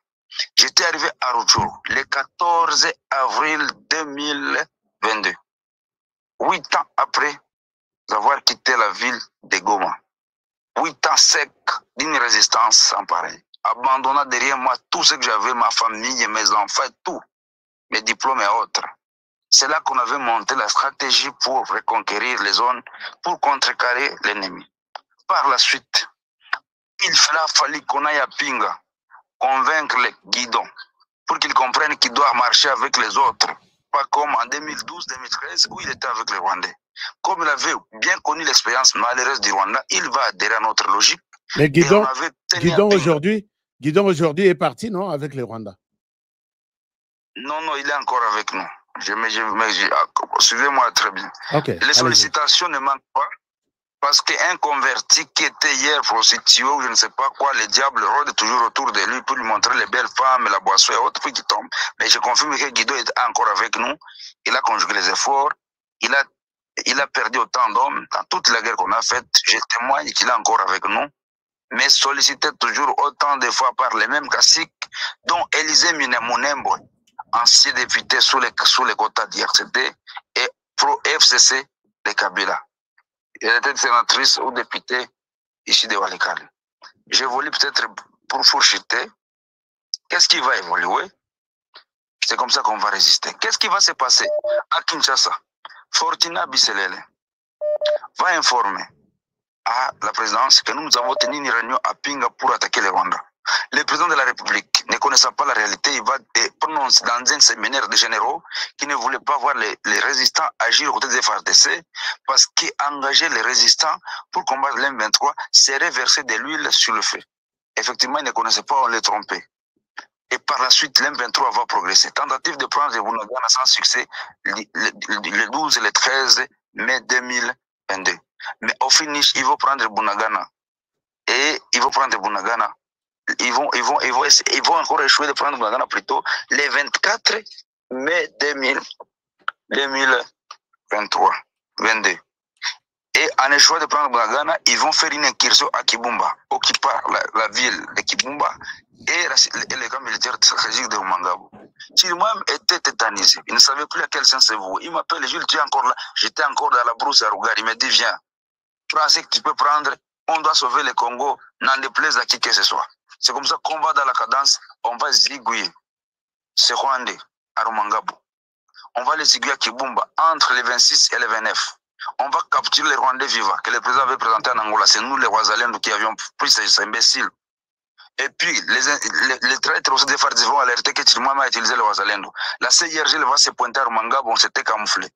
J'étais arrivé à Rutshuru le 14 avril 2022. 8 ans après avoir quitté la ville de Goma. 8 ans secs d'une résistance sans pareil. Abandonnant derrière moi tout ce que j'avais, ma famille, mes enfants, tout, mes diplômes et autres. C'est là qu'on avait monté la stratégie pour reconquérir les zones, pour contrecarrer l'ennemi. Par la suite, il a fallu qu'on aille à Pinga, convaincre les guidons, pour qu'ils comprennent qu'ils doivent marcher avec les autres, pas comme en 2012-2013 où il était avec les Rwandais. Comme il avait bien connu l'expérience malheureuse du Rwanda, il va adhérer à notre logique. Mais Guidon aujourd'hui est parti, non, avec les Rwandais? Non, non, il est encore avec nous. Suivez-moi très bien. Okay, les sollicitations ne manquent pas parce qu'un converti qui était hier prostitué ou je ne sais pas quoi, le diable rôde toujours autour de lui pour lui montrer les belles femmes, la boisson et autres, puis qui tombe. Mais je confirme que Guido est encore avec nous. Il a conjugué les efforts. Il a perdu autant d'hommes dans toute la guerre qu'on a faite. Je témoigne qu'il est encore avec nous. Mais sollicité toujours autant de fois par les mêmes caciques, dont Élisée Munembo, ancien député sous les quotas d'IRCD et pro-FCC de Kabila. Elle était sénatrice ou députée ici de Walikale. J'évolue peut-être pour fourchiter. Qu'est-ce qui va évoluer? C'est comme ça qu'on va résister. Qu'est-ce qui va se passer à Kinshasa? Fortina Bisselele va informer à la présidence que nous avons tenu une réunion à Pinga pour attaquer le Rwanda. Le président de la République, ne connaissant pas la réalité, il va prononcer dans un séminaire de généraux qui ne voulaient pas voir les résistants agir aux côtés des FARDC parce qu'engager les résistants pour combattre l'M23 serait verser de l'huile sur le feu. Effectivement, ils ne connaissaient pas, on les trompait. Et par la suite, l'M23 va progresser. Tentative de prendre le Bunagana sans succès le 12 et le 13 mai 2022. Mais au finish, ils vont prendre Bunagana. Et ils vont prendre Bunagana. Ils vont encore échouer de prendre Bunagana plutôt le 24 mai 2022. Et en échouant de prendre Bunagana, ils vont faire une incursion à Kibumba, occuper la ville de Kibumba et les camps militaires stratégiques de Rumangabo. Chirimwami était tétanisé. Il ne savait plus à quel sens c'est vous. Il m'appelle, Jules, tu es encore là. J'étais encore dans la brousse à Rougar. Il me dit, viens. Prends ce que tu peux prendre. On doit sauver le Congo, n'en déplaise à qui que ce soit. C'est comme ça qu'on va dans la cadence. On va zigouiller. C'est Rwandais à Rumangabo. On va les zigouiller à Kibumba entre les 26 et les 29. On va capturer les Rwandais vivants que le président avait présenté en Angola. C'est nous, les Rwazalendo, qui avions pris ces imbéciles. Et puis, les traîtres aussi des FARDC vont alerter que Chirimwami a utilisé le Rwazalendo. La CIRG va se pointer à Rumangabo, on s'était camouflé.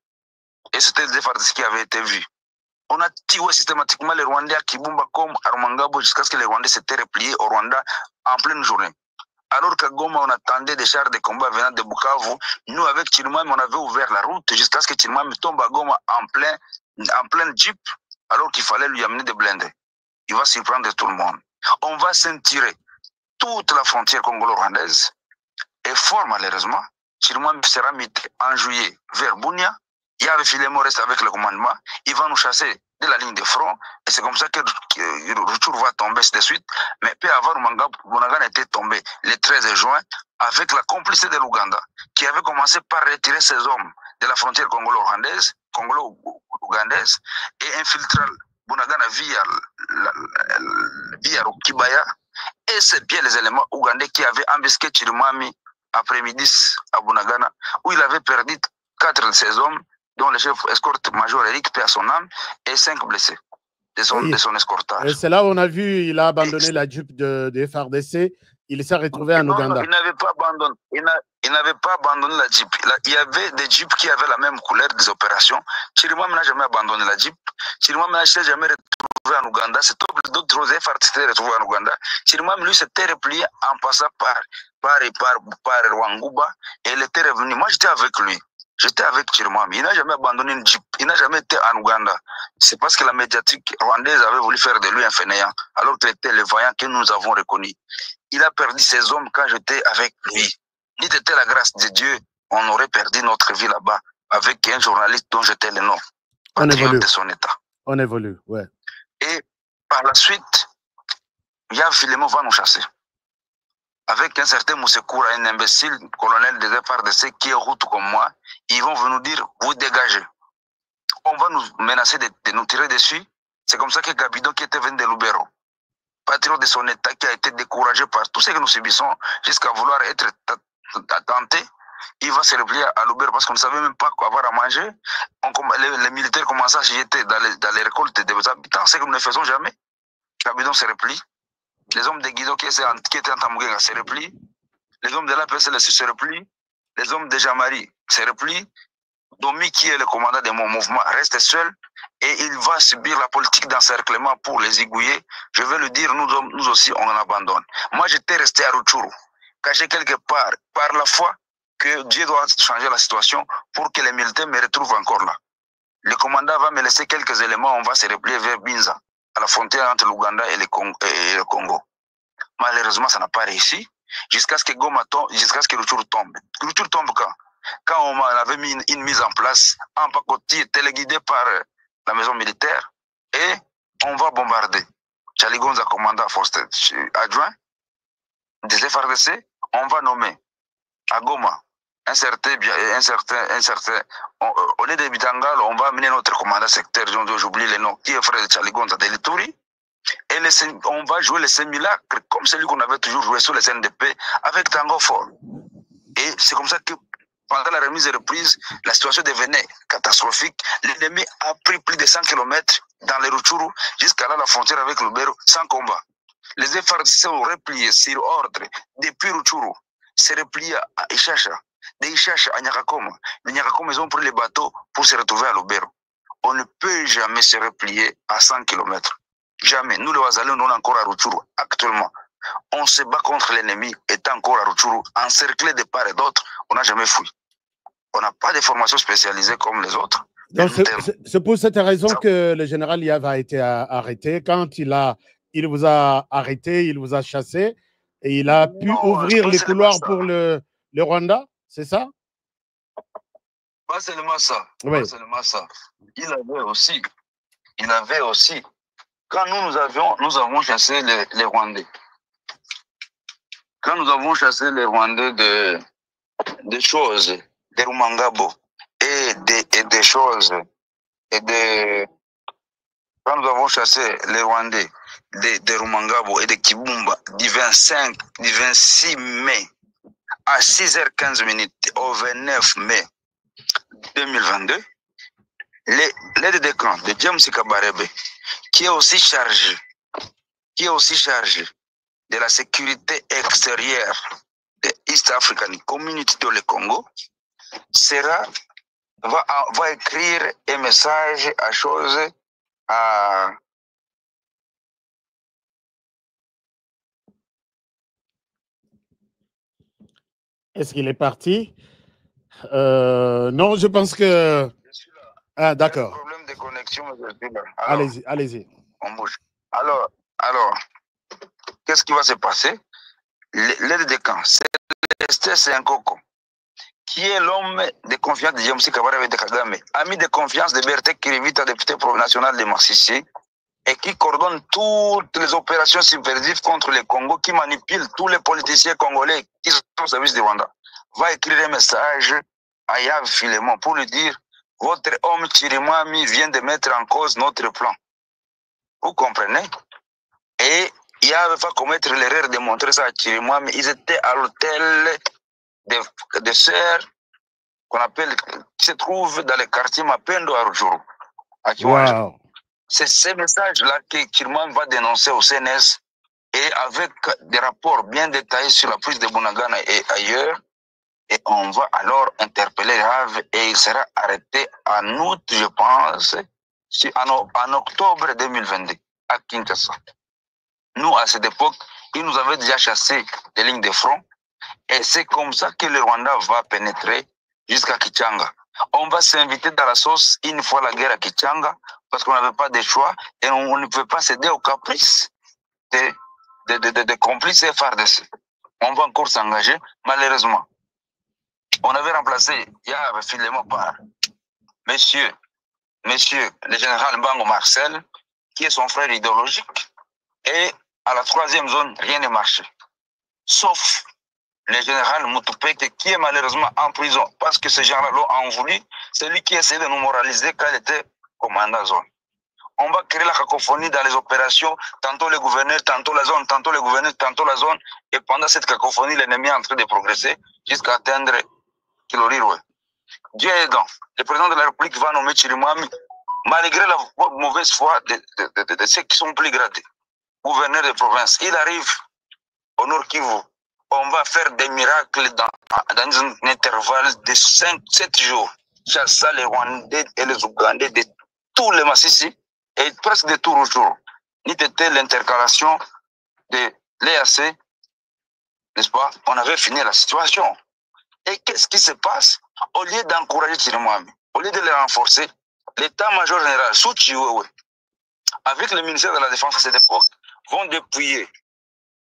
Et c'était des FARDC qui avaient été vus. On a tué systématiquement les Rwandais à Kibumba comme à Rumangabo jusqu'à ce que les Rwandais s'étaient repliés au Rwanda en pleine journée. Alors qu'à Goma, on attendait des chars de combat venant de Bukavu. Nous, avec Chirimwami, on avait ouvert la route jusqu'à ce que Chirimwami tombe à Goma en plein jeep, alors qu'il fallait lui amener des blindés. Il va surprendre tout le monde. On va ceinturer toute la frontière congolo-rwandaise. Et fort malheureusement, Chirimwami sera mis en juillet vers Bunia. Il y avait Filemo reste avec le commandement. Il va nous chasser de la ligne de front. Et c'est comme ça que Rutshuru va tomber de suite. Mais peu avant, Bunagana était tombé le 13 juin avec la complicité de l'Ouganda, qui avait commencé par retirer ses hommes de la frontière congolo-ougandaise et infiltrer Bunagana via Kibaya. Et c'est bien les éléments ougandais qui avaient embusqué Chirimwami après-midi à Bunagana, où il avait perdu 4 de ses hommes, dont le chef escorte-major Eric paie à son âme, et 5 blessés de son escortage. Et c'est là où on a vu il a abandonné la Jeep de FARDC. Il s'est retrouvé en Ouganda. Il n'avait pas abandonné. Il n'avait pas abandonné la Jeep. Il y avait des Jeeps qui avaient la même couleur des opérations. Chirimwami n'a jamais abandonné la Jeep. Chirimwami n'a jamais retrouvé en Ouganda. C'est d'autres FARDC s'étaient retrouvés en Ouganda. Chirimwami, lui, s'était replié en passant par Rwanguba et il était revenu. Moi, j'étais avec lui. J'étais avec Chirimwami. Il n'a jamais abandonné une Jeep. Il n'a jamais été en Ouganda. C'est parce que la médiatique rwandaise avait voulu faire de lui un fainéant, alors qu'il était le vaillant que nous avons reconnu. Il a perdu ses hommes quand j'étais avec lui. N'eût été la grâce de Dieu, on aurait perdu notre vie là-bas avec un journaliste dont j'étais le nom. Patriote de son état. On évolue, ouais. Et par la suite, Filemo va nous chasser. avec un certain Moussekoura, un imbécile colonel des FRDC qui est route comme moi, ils vont venir dire, vous dégagez. On va nous menacer de nous tirer dessus. C'est comme ça que Gabido, qui était venu de Lubero, patriote de son État, qui a été découragé par tout ce que nous subissons, jusqu'à vouloir être tenté, il va se replier à Lubero parce qu'on ne savait même pas quoi avoir à manger. Les militaires commençaient à se jeter dans les récoltes des habitants, ce que nous ne faisons jamais. Gabido se replie. Les hommes de Guido qui étaient en Tamougenga se replient. Les hommes de la PSL se replient. Les hommes de Jamari se replient. Domi, qui est le commandant de mon mouvement, reste seul et il va subir la politique d'encerclement pour les aiguiller. Je vais le dire, nous aussi, on en abandonne. Moi, j'étais resté à Rutshuru, caché quelque part, par la foi que Dieu doit changer la situation pour que les militaires me retrouvent encore là. Le commandant va me laisser quelques éléments, on va se replier vers Binza, à la frontière entre l'Ouganda et le Congo. Malheureusement, ça n'a pas réussi, jusqu'à ce que Goma tombe, jusqu'à ce que Rutshuru tombe. Rutshuru tombe quand on avait mis une mise en place, en pacotille téléguidée par la maison militaire, et on va bombarder. Charlie Gonza, commandant adjoint des FRDC, on va nommer à Goma un certain au lieu de Bitangal, on va amener notre commandant secteur, j'oublie le nom, qui est frère de Charlie Gonza de l'Ituri, et on va jouer les simulacres comme celui qu'on avait toujours joué sur les NDP avec Tango Fort. Et c'est comme ça que pendant la remise et reprise, la situation devenait catastrophique. L'ennemi a pris plus de 100 km dans les Rutshuru jusqu'à là, la frontière avec Lubero, sans combat. Les FARDC sont repliés sur ordre depuis Rutshuru, s'est replié à Ishacha, de Ishacha à Nyakakoma. Les Nyakakoma, ils ont pris les bateaux pour se retrouver à Lubero. On ne peut jamais se replier à 100 km. Jamais. Nous, les Wazalais, on est encore à Rutshuru actuellement. On se bat contre l'ennemi, étant encore à Rutshuru, encerclé de part et d'autre, on n'a jamais fui. On n'a pas de formation spécialisée comme les autres. C'est pour cette raison que le général Yav a été arrêté. Quand il vous a arrêté, il vous a chassé et il a pu ouvrir les couloirs pour le Rwanda, c'est ça? Pas seulement ça. Oui. Pas seulement ça. Il avait aussi, quand nous avons chassé les Rwandais. Quand nous avons chassé les Rwandais des choses, des Rumangabo et des choses, quand nous avons chassé les Rwandais des Rumangabo et de Kibumba du 26 mai à 6h15 au 29 mai 2022, l'aide de camp de James Kabarebe, qui est aussi chargé de la sécurité extérieure de East African Community dans le Congo, va écrire un message à chose à Est-ce qu'il est parti? Non, je pense que... Ah, d'accord. Problème de connexion. Allez-y. On bouge. Alors, qu'est-ce qui va se passer? L'aide de camp, c'est un coco, qui est l'homme de confiance de James Kabarebe de Kagame, ami de confiance de Bertek Kirivita, député national de Massissi, et qui coordonne toutes les opérations subversives contre le Congo, qui manipule tous les politiciens congolais qui sont au service de Rwanda, va écrire un message à Yav Filemon pour lui dire: votre homme Chirimwami vient de mettre en cause notre plan. Vous comprenez? Et Yav va commettre l'erreur de montrer ça à Chirimwami. Ils étaient à l'hôtel de sœurs qu'on appelle, qui se trouve dans le quartier Mapendo à Rutshuru, à Kiwanja. Wow. C'est ce message-là que Chirimwami va dénoncer au CNS, et avec des rapports bien détaillés sur la prise de Bunagana et ailleurs. Et on va alors interpeller Yav et il sera arrêté en août, je pense, en octobre 2022 à Kinshasa. Nous, à cette époque, il nous avait déjà chassé des lignes de front, et c'est comme ça que le Rwanda va pénétrer jusqu'à Kichanga. On va s'inviter dans la sauce une fois la guerre à Kichanga, parce qu'on n'avait pas de choix et on ne peut pas céder aux caprices des complices FARDC. On va encore s'engager, malheureusement. On avait remplacé Yav Filemon par monsieur le général Mbango Marcel, qui est son frère idéologique, et à la troisième zone, rien ne marchait. sauf le général Moutoupeque qui est malheureusement en prison parce que ces gens-là l'ont voulu. C'est lui qui a essayé de nous moraliser quand il était commandant zone. On va créer la cacophonie dans les opérations, tantôt le gouverneur, tantôt la zone, tantôt le gouverneur, tantôt la zone. Et pendant cette cacophonie, l'ennemi est en train de progresser jusqu'à atteindre Kiloriroué. Dieu aidant, le président de la République va nommer Chirimwami, malgré la mauvaise foi de ceux qui sont plus gradés. Gouverneur de province, il arrive au Nord Kivu. On va faire des miracles dans un intervalle de 5-7 jours. Chassa les Rwandais et les Ougandais de tous les Massissi et presque de tout le jour. N'était l'intercalation de l'EAC, n'est-ce pas? On avait fini la situation. Et qu'est-ce qui se passe? Au lieu d'encourager Chirimwami, au lieu de les renforcer, l'état-major général, Souchiwewe, avec le ministère de la Défense à cette époque, vont dépouiller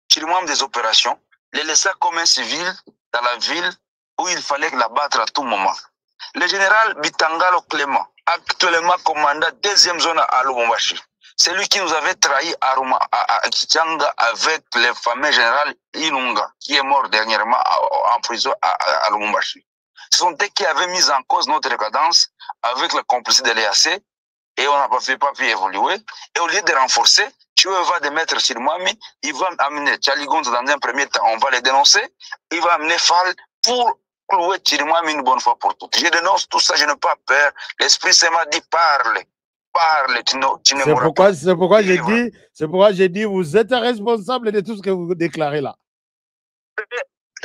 Chirimwami des opérations, les laisser comme un civil dans la ville où il fallait la battre à tout moment. Le général Bitangalo Clément, actuellement commandant 2e zone à Lubumbashi, c'est lui qui nous avait trahi à Kichanga avec le fameux général Ilunga, qui est mort dernièrement en prison à Lubumbashi. Ce sont eux qui avaient mis en cause notre cadence avec la complicité de l'EAC et on n'a pas pu évoluer. Et au lieu de renforcer, tu vas de mettre Chirimwami, il va amener Tchaligonzo dans un premier temps, on va les dénoncer, il va amener Fall pour clouer Chirimwami une bonne fois pour toutes. Je dénonce tout ça, je n'ai pas peur. L'Esprit Saint m'a dit parle, tu ne mourras pas. C'est pourquoi j'ai dit, vous êtes responsable de tout ce que vous déclarez là.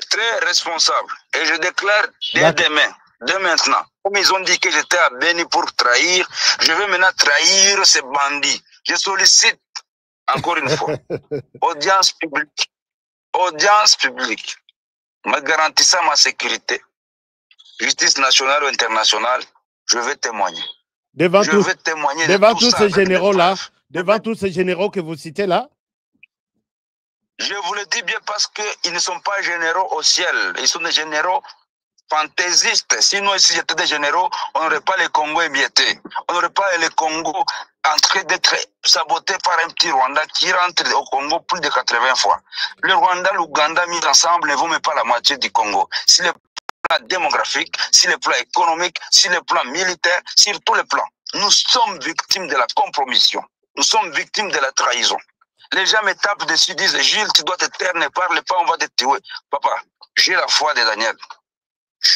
Très responsable. Et je déclare dès demain, dès maintenant, comme ils ont dit que j'étais à Beni pour trahir, je vais maintenant trahir ces bandits. Je sollicite, encore une fois, audience publique, me garantissant ma sécurité, justice nationale ou internationale, je vais témoigner. Devant tous ces généraux-là, devant tous ces généraux que vous citez là? Je vous le dis bien parce qu'ils ne sont pas généraux au ciel. Ils sont des généraux fantaisistes. Sinon, si j'étais des généraux, on n'aurait pas les Congos émiettés. On n'aurait pas les Congos en train d'être sabotés par un petit Rwanda qui rentre au Congo plus de 80 fois. Le Rwanda, l'Ouganda mis ensemble ne vaut même pas la moitié du Congo. Si le plan démographique, si le plan économique, si le plan militaire, sur tous les plans, nous sommes victimes de la compromission. Nous sommes victimes de la trahison. Les gens me tapent dessus, disent Gilles, tu dois te taire, ne parle pas, on va te tuer. Papa, j'ai la foi de Daniel.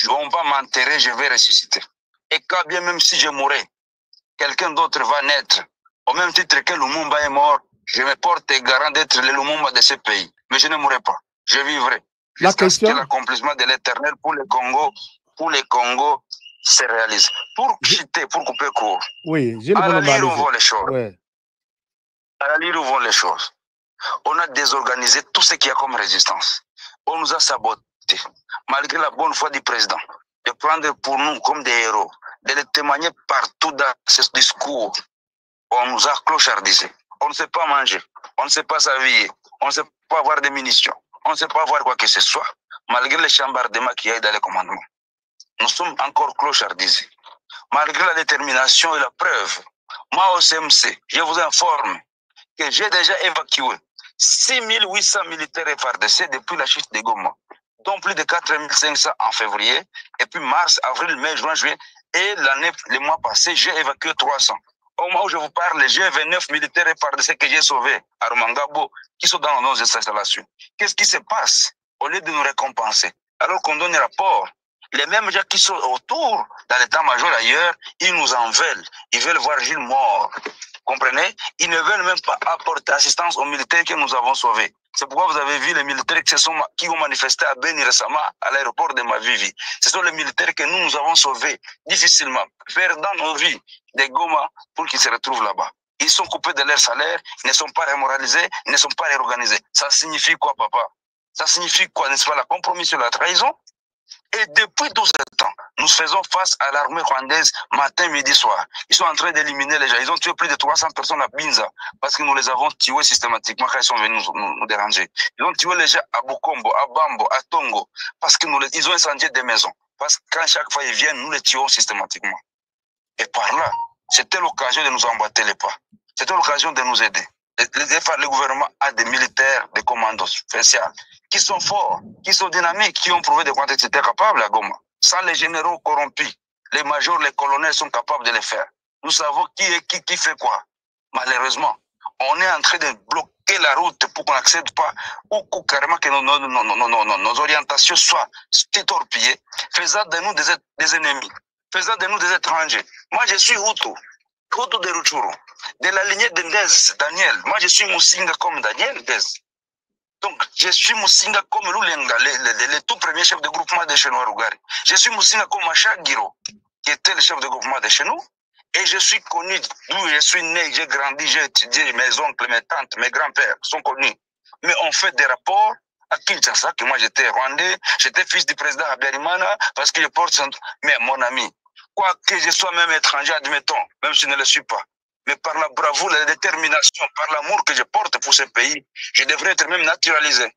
On va m'enterrer, je vais ressusciter. Et quand bien même si je mourrai, quelqu'un d'autre va naître. Au même titre que Lumumba est mort, je me porte garant d'être le Lumumba de ce pays. Mais je ne mourrai pas, je vivrai. Jusqu'à ce que l'accomplissement de l'éternel pour le Congo se réalise. Pour chuter, pour couper court. Oui, à la lire, on voit les choses. Ouais. À la lire, on voit les choses. On a désorganisé tout ce qu'il y a comme résistance. On nous a saboté, malgré la bonne foi du président, de prendre pour nous comme des héros, de les témoigner partout dans ce discours. On nous a clochardisés. On ne sait pas manger, on ne sait pas s'habiller, on ne sait pas avoir des munitions, on ne sait pas avoir quoi que ce soit, malgré les chambardements qu'il y a dans les commandements. Nous sommes encore clochardisés. Malgré la détermination et la preuve, moi au CMC, je vous informe que j'ai déjà évacué 6800 militaires FARDC depuis la chute de Goma, dont plus de 4500 en février, et puis mars, avril, mai, juin, juillet, et le mois passé, j'ai évacué 300. Au moment où je vous parle, j'ai 29 militaires FARDC que j'ai sauvés à Rumangabo, qui sont dans nos installations. Qu'est-ce qui se passe? Au lieu de nous récompenser, alors qu'on donne un rapport, les mêmes gens qui sont autour, dans l'état-major ailleurs, ils nous en veulent. Ils veulent voir Gilles mort. Comprenez? Ils ne veulent même pas apporter assistance aux militaires que nous avons sauvés. C'est pourquoi vous avez vu les militaires qui ont manifesté à Beni récemment à l'aéroport de Mavivi. Ce sont les militaires que nous avons sauvés difficilement, perdant nos vies des Goma pour qu'ils se retrouvent là-bas. Ils sont coupés de leur salaire, ils ne sont pas remoralisés, ils ne sont pas réorganisés. Ça signifie quoi, papa? Ça signifie quoi, n'est-ce pas, la compromission, la trahison? Et depuis tout ce temps, nous faisons face à l'armée rwandaise matin, midi, soir. Ils sont en train d'éliminer les gens. Ils ont tué plus de 300 personnes à Binza parce que nous les avons tués systématiquement quand ils sont venus nous déranger. Ils ont tué les gens à Bukombo, à Bambo, à Tongo parce que ils ont incendié des maisons. Parce que quand chaque fois ils viennent, nous les tuons systématiquement. Et par là, c'était l'occasion de nous emboîter les pas. C'était l'occasion de nous aider. Le gouvernement a des militaires, des commandos spéciaux qui sont forts, qui sont dynamiques, qui ont prouvé de quoi ils étaient capables à Goma. Sans les généraux corrompus, les majors, les colonels sont capables de le faire. Nous savons qui fait quoi. Malheureusement, on est en train de bloquer la route pour qu'on n'accède pas, ou carrément que nos orientations soient torpillées, faisant de nous des ennemis, faisant de nous des étrangers. Moi, je suis Hutu de Rutshuru, de la lignée de Ndez, Daniel. Moi, je suis Musinga comme Daniel Ndez. Donc, je suis Musinga comme Lulenga, le tout premier chef de groupement de chez nous à Rugari. Je suis Musinga comme Macha Giro, qui était le chef de groupement de chez nous. Et je suis connu d'où je suis né, j'ai grandi, j'ai étudié, mes oncles, mes tantes, mes grands-pères sont connus. Mais on fait des rapports à Kinshasa, que moi j'étais rwandais, j'étais fils du président Habyarimana, parce que je porte son... Mais mon ami, quoi que je sois même étranger, admettons, même si je ne le suis pas, mais par la bravoure, la détermination, par l'amour que je porte pour ce pays, je devrais être même naturalisé.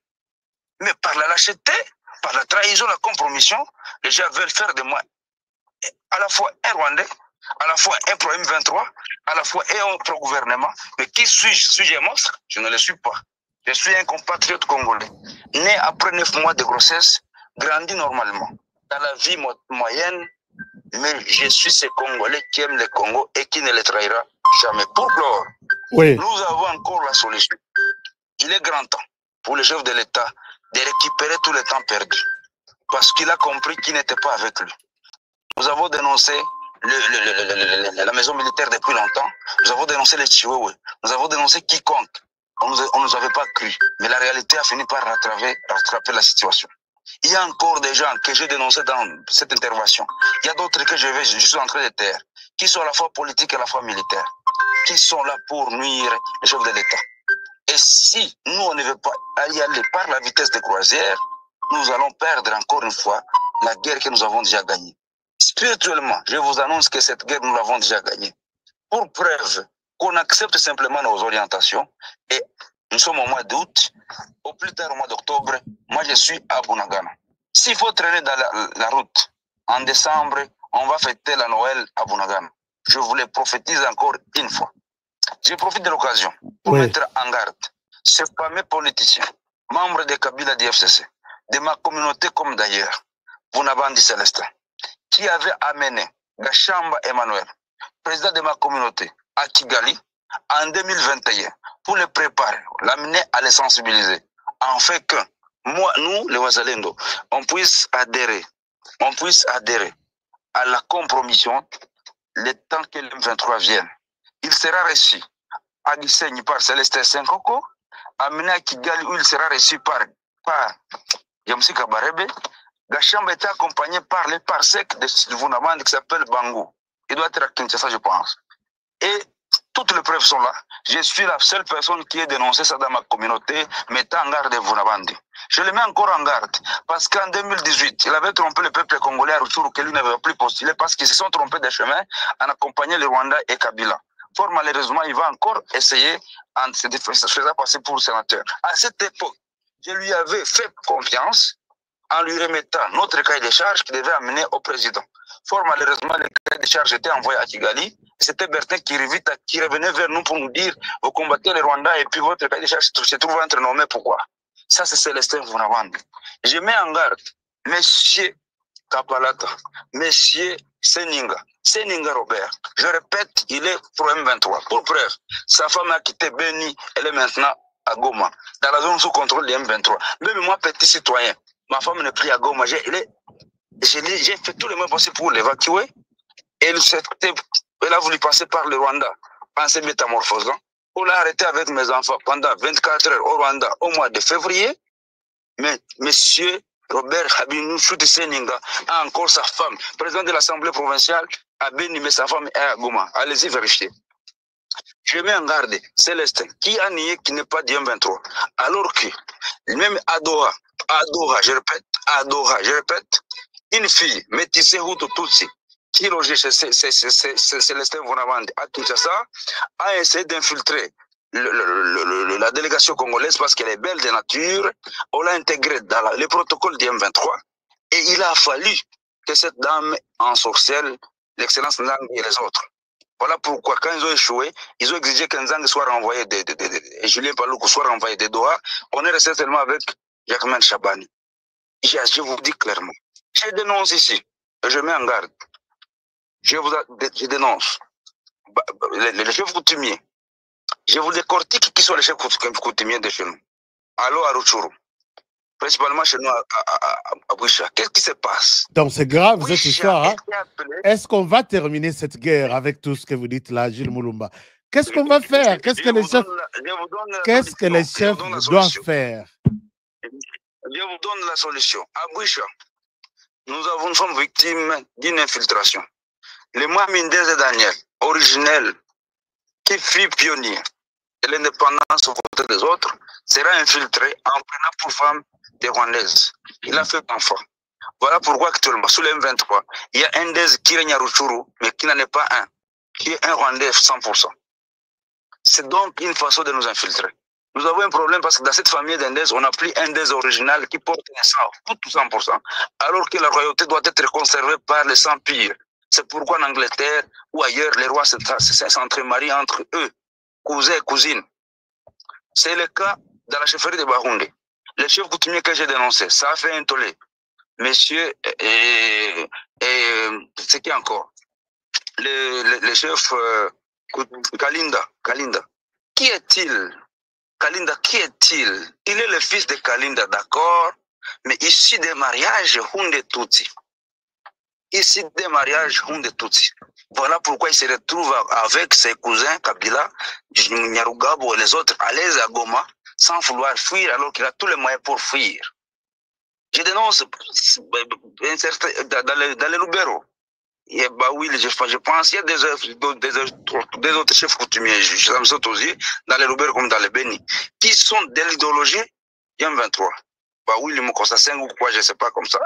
Mais par la lâcheté, par la trahison, la compromission, les gens veulent faire de moi à la fois un Rwandais, à la fois un pro M23, à la fois un pro-gouvernement. Mais qui suis-je? Suis-je un monstre? Je ne le suis pas. Je suis un compatriote congolais, né après 9 mois de grossesse, grandi normalement, dans la vie moyenne, mais je suis ce Congolais qui aime le Congo et qui ne le trahira jamais. Pour clore, Oui. nous avons encore la solution. Il est grand temps pour le chef de l'État de récupérer tout le temps perdu, parce qu'il a compris qu'il n'était pas avec lui. Nous avons dénoncé la maison militaire depuis longtemps, nous avons dénoncé les Chihuahuas, nous avons dénoncé quiconque. On ne nous avait pas cru, mais la réalité a fini par rattraper la situation. Il y a encore des gens que j'ai dénoncés dans cette intervention. Il y a d'autres que je suis en train de taire, qui sont à la fois politiques et à la fois militaires, qui sont là pour nuire le chef de l'État. Et si nous, on ne veut pas y aller par la vitesse de croisière, nous allons perdre encore une fois la guerre que nous avons déjà gagnée. Spirituellement, je vous annonce que cette guerre, nous l'avons déjà gagnée. Pour preuve qu'on accepte simplement nos orientations, et nous sommes au mois d'août, au plus tard au mois d'octobre, moi je suis à Bunagana. S'il faut traîner dans la route, en décembre, on va fêter la Noël à Bunagana. Je vous le prophétise encore une fois. Je profite de l'occasion pour mettre en garde ces fameux politiciens, membres de Kabila d'IFCC, de ma communauté comme d'ailleurs, Bunabandi Célestin, qui avait amené Gachamba Emmanuel, président de ma communauté, à Kigali, en 2021, pour le préparer, l'amener à les sensibiliser, en fait que moi, nous, les Wazalendo, on puisse adhérer à la compromission le temps que le M23 vienne. Il sera reçu à Gisenyi par Célestin Senkoko, amené à Kigali où il sera reçu par Yamsi Kabarebe. Gachamba était accompagné par les parsecs de Vunabandi qui s'appelle Bango. Il doit être à Kinshasa, je pense. Et toutes les preuves sont là. Je suis la seule personne qui ait dénoncé ça dans ma communauté, mettant en garde Vunabandi. Je le mets encore en garde, parce qu'en 2018, il avait trompé le peuple congolais à Rutshuru que lui n'avait plus postulé, parce qu'ils se sont trompés des chemins en accompagnant le Rwanda et Kabila. Fort malheureusement, il va encore essayer en se faisant passer pour sénateur. À cette époque, je lui avais fait confiance en lui remettant notre cahier de charges qui devait amener au président. Fort malheureusement, le cahier de charges était envoyé à Kigali. C'était Bertin qui revenait vers nous pour nous dire « Vous combattez le Rwanda et puis votre cahier de charges se trouve entre nos mains. Pourquoi ?» Ça, c'est Célestin Vunabandi. Je mets en garde Monsieur Kapalata, Monsieur Seninga Robert. Je répète, il est pro M23. Pour preuve, sa femme a quitté Beni, elle est maintenant à Goma, dans la zone sous contrôle des M23. Même moi, petit citoyen, ma femme n'est plus à Goma. J'ai fait tout le monde possible pour l'évacuer. Elle a voulu passer par le Rwanda en se métamorphosant. On l'a arrêté avec mes enfants pendant 24 heures au Rwanda au mois de février. Mais monsieur Robert Habinou Seninga a encore sa femme, président de l'Assemblée provinciale, à Beni, mais sa femme est à Goma. Allez-y vérifier. Je mets en garde Célestin, qui a nié qu'il n'est pas du M23. Alors que, même à Doha, je répète, une fille métissée Hutu Tutsi, qui logeait chez Célestin Vunabandi à Kinshasa, a essayé d'infiltrer la délégation congolaise parce qu'elle est belle de nature. On l'a intégrée dans le protocole du M23 et il a fallu que cette dame ensorcelle l'excellence Nzang et les autres. Voilà pourquoi quand ils ont échoué, ils ont exigé que Nzang soit renvoyé et Julien Paluku soit renvoyé de Doha. On est resté seulement avec Jacquemain Chabani. Je vous dis clairement. Je dénonce ici. Je mets en garde. Je dénonce. Les chefs coutumiers. Je vous décortique qui sont les chefs coutumiers de chez nous. Allô à Rutshuru. Principalement chez nous à Boucha. Qu'est-ce qui se passe? Donc c'est grave cette histoire. Hein? Est-ce qu'on va terminer cette guerre avec tout ce que vous dites là, Gilles Moulumba? Qu'est-ce qu'on va faire? Qu'est-ce que les chefs doivent faire? Je vous donne la solution. À Boucha, nous sommes victimes d'une infiltration. Le Mamindez et Daniel, originel, qui fut pionnier de l'indépendance aux côtés des autres, sera infiltré en prenant pour femme des Rwandaises. Il a fait enfant. Voilà pourquoi actuellement, sous le M23, il y a un des qui règne à Rutshuru, mais qui n'en est pas un, qui est un Rwandais 100%. C'est donc une façon de nous infiltrer. Nous avons un problème parce que dans cette famille d'Indés, on n'a plus un des original qui porte un sang, tout 100%, alors que la royauté doit être conservée par les sans pires. C'est pourquoi en Angleterre ou ailleurs, les rois s'entremarient entre eux, cousins et cousines. C'est le cas dans la chefferie de Bahoundé. Le chef coutumier que j'ai dénoncé, ça a fait un tollé. Monsieur, c'est qui encore? Le chef Kalinda. Qui est-il? Kalinda, qui est-il? Il est le fils de Kalinda, d'accord, mais issu des mariages Hunde Tutsi. Ici, des mariages Hunde Tutsi. Voilà pourquoi il se retrouve avec ses cousins Kabila, Nyarugabo et les autres à l'aise à Goma, sans vouloir fuir alors qu'il a tous les moyens pour fuir. Je dénonce dans les Lubero. Bah oui, je pense qu'il y a des autres chefs coutumiers, dans les Lubero comme dans les Beni, qui sont de l'idéologie M23. Bah oui, les Mokosasseng ou quoi, je ne sais pas comme ça.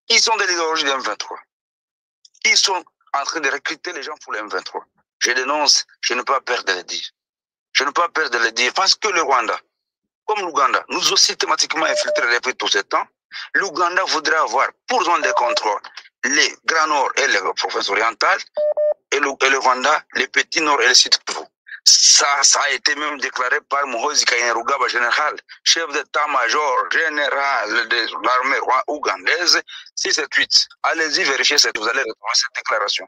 Ils sont de l'idéologie de M23. Ils sont en train de recruter les gens pour le M23. Je dénonce, je n'ai pas peur de le dire. Je n'ai pas peur de le dire parce que le Rwanda, comme l'Ouganda, nous ont systématiquement infiltrés depuis tout ce temps. L'Ouganda voudrait avoir pour zone de contrôle les Grands Nord et les provinces orientales et le Rwanda, les petits Nord et les Sud Kivu. Ça a été même déclaré par Muhoozi Kainerugaba, général, chef d'état-major général de l'armée ougandaise, 678. Allez-y vérifier, vous allez retrouver cette déclaration.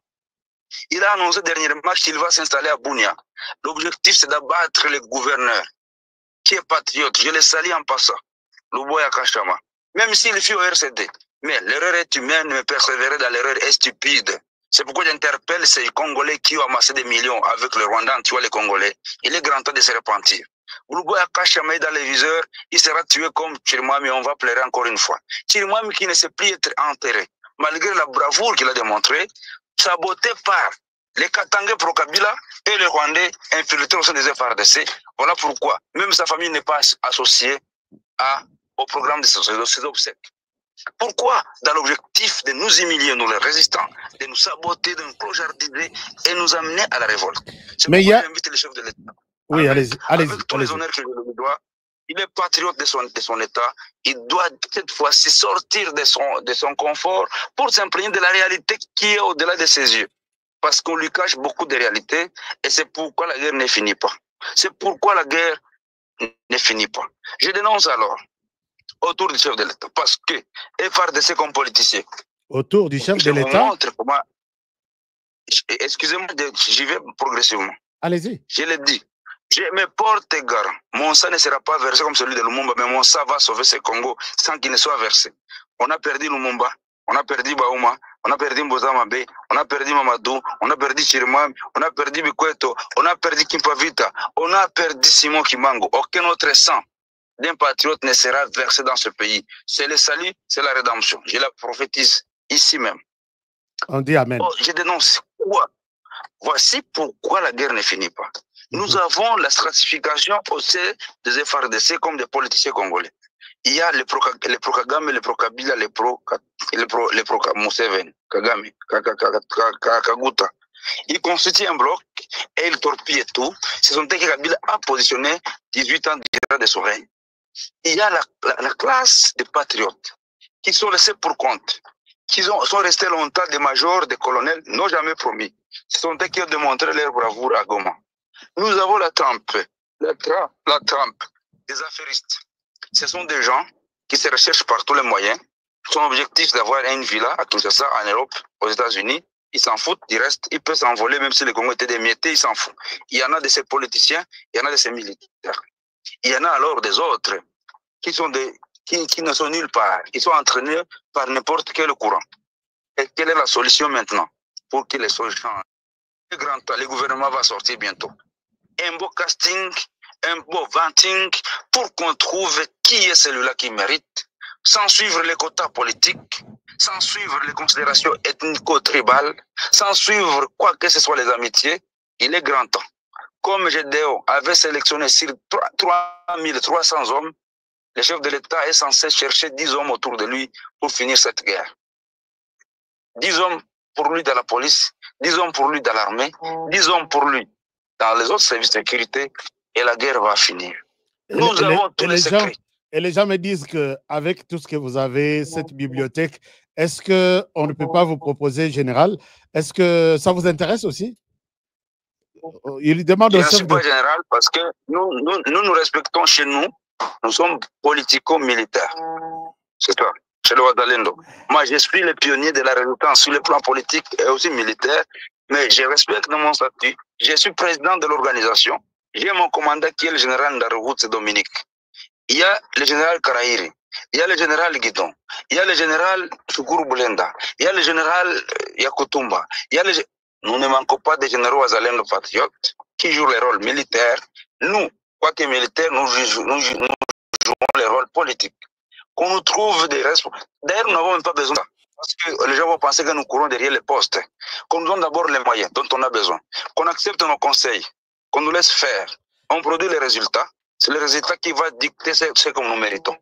Il a annoncé dernièrement qu'il va s'installer à Bunia. L'objectif, c'est d'abattre le gouverneur, qui est patriote. Je le salue en passant, Luboya Kachama. Même s'il fut au RCD. Mais l'erreur est humaine, mais persévérer dans l'erreur est stupide. C'est pourquoi j'interpelle ces Congolais qui ont amassé des millions avec le Rwanda en tuant les Congolais. Il est grand temps de se repentir. Luboya Kachama est dans les viseurs, il sera tué comme Chirimwami, on va pleurer encore une fois. Chirimwami qui ne sait plus être enterré, malgré la bravoure qu'il a démontrée, saboté par les Katangais pro-Kabila et les Rwandais infiltrés au sein des FARDC. Voilà pourquoi même sa famille n'est pas associée au programme de ces obsèques. Pourquoi? Dans l'objectif de nous humilier, nous les résistants, de nous saboter, de nous clochardiser et nous amener à la révolte. C'est pourquoi j'invite le chef de l'État. Oui, allez-y. Avec tous les honneurs que je lui dois, il est patriote de son État. Il doit cette fois-ci sortir de son confort pour s'imprégner de la réalité qui est au-delà de ses yeux. Parce qu'on lui cache beaucoup de réalités et c'est pourquoi la guerre ne finit pas. C'est pourquoi la guerre ne finit pas. Je dénonce alors autour du chef de l'État parce que FARDC comme politicien. Autour du chef de l'État. Excusez-moi, j'y vais progressivement. Allez-y. Je l'ai dit. Je me porte garant. Mon sang ne sera pas versé comme celui de Lumumba, mais mon sang va sauver ce Congo sans qu'il ne soit versé. On a perdu Lumumba, on a perdu Baouma, on a perdu Mbozamabe, on a perdu Mamadou, on a perdu Chirimwami, on a perdu Bikweto, on a perdu Kimpavita, on a perdu Simon Kimango. Aucun autre sang d'un patriote ne sera versé dans ce pays. C'est le salut, c'est la rédemption. Je la prophétise ici même. On dit Amen. Oh, je dénonce quoi? Voici pourquoi la guerre ne finit pas. Nous avons la stratification au sein des FARDC comme des politiciens congolais. Il y a les pro-Kagame, les pro-Kabila, les pro-Museveni, Kagame, Kaguta. Ils constituent un bloc et ils torpillent tout. Ce sont eux que Kabila a positionné 18 ans de son règne. Il y a la classe des patriotes qui sont laissés pour compte, qui sont restés longtemps des majors, des colonels, n'ont jamais promis. Ce sont eux qui ont démontré leur bravoure à Goma. Nous avons la trempe des affairistes. Ce sont des gens qui se recherche par tous les moyens. Son objectif, c'est d'avoir une villa à Kinshasa, en Europe, aux États-Unis. Il s'en fout, il reste, il peut s'envoler, même si le Congo était démietté, il s'en fout. Il y en a de ces politiciens, il y en a de ces militaires. Il y en a alors des autres qui ne sont nulle part, qui sont entraînés par n'importe quel courant. Et quelle est la solution maintenant pour que les choses changent? Le gouvernement va sortir bientôt. Un beau casting, un beau venting pour qu'on trouve qui est celui-là qui mérite, sans suivre les quotas politiques, sans suivre les considérations ethnico-tribales, sans suivre quoi que ce soit les amitiés. Il est grand temps. Comme GDO avait sélectionné sur 3300 hommes, le chef de l'État est censé chercher 10 hommes autour de lui pour finir cette guerre. 10 hommes pour lui dans la police, 10 hommes pour lui dans l'armée, 10 hommes pour lui dans les autres services de sécurité, et la guerre va finir. Nous avons tous les secrets. Et les gens me disent qu'avec tout ce que vous avez, cette bibliothèque, est-ce qu'on ne peut pas vous proposer, général? Est-ce que ça vous intéresse aussi? Il demande Je ne suis pas général parce que nous respectons chez nous. Nous sommes politico-militaires. C'est ça. Chez le Ouazalendo. Moi, je suis le pionnier de la résistance sur le plan politique et aussi militaire, mais je respecte mon statut. Je suis président de l'organisation. J'ai mon commandant qui est le général Ndarogoutse Dominique. Il y a le général Karairi. Il y a le général Guidon. Il y a le général Shukuru Boulenda. Il y a le général Yakutumba. Nous ne manquons pas de généraux Ouazalendo patriotes qui jouent les rôles militaires. Nous, quoique militaires, nous jouons les rôles politiques. Qu'on nous trouve des responsables. D'ailleurs, nous n'avons même pas besoin. Parce que les gens vont penser que nous courons derrière les postes. Qu'on nous donne d'abord les moyens dont on a besoin. Qu'on accepte nos conseils. Qu'on nous laisse faire. On produit les résultats. C'est le résultat qui va dicter ce que nous méritons.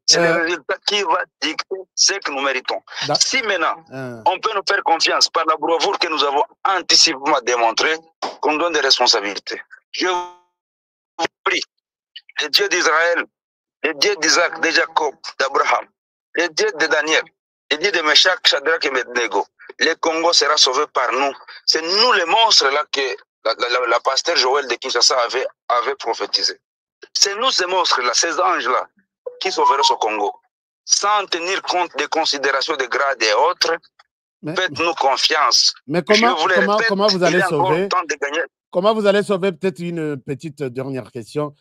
C'est le résultat qui va dicter ce que nous méritons. Si maintenant, on peut nous faire confiance par la bravoure que nous avons anticipément démontrée, qu'on nous donne des responsabilités. Je vous prie, le Dieu d'Israël, le Dieu d'Isaac, de Jacob, d'Abraham, le Dieu de Daniel, le Dieu de Meshach, Shadrach et Abednego, le Congo sera sauvé par nous. C'est nous les monstres là que la pasteur Joël de Kinshasa avait prophétisé. C'est nous ces monstres-là, ces anges-là, qui sauveront ce Congo. Sans tenir compte des considérations de grade et autres, faites-nous confiance. Mais comment vous allez sauver? Comment vous allez sauver? Peut-être une petite dernière question.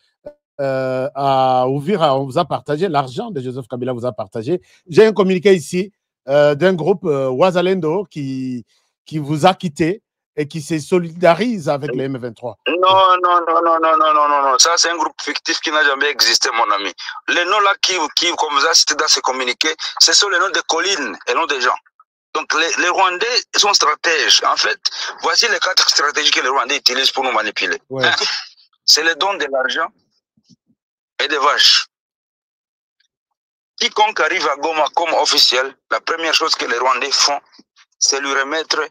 Ouvira, on vous a partagé, l'argent de Joseph Kabila vous a partagé. J'ai un communiqué ici d'un groupe Ouazalendo qui vous a quitté et qui se solidarise avec les M23. Non. Ça, c'est un groupe fictif qui n'a jamais existé, mon ami. Les noms là qui comme vous avez cité dans ce communiqué, ce sont les noms de collines et non des gens. Donc, les Rwandais sont stratèges. En fait, voici les 4 stratégies que les Rwandais utilisent pour nous manipuler. Ouais. C'est le don de l'argent et des vaches. Quiconque arrive à Goma comme officiel, la première chose que les Rwandais font, c'est lui remettre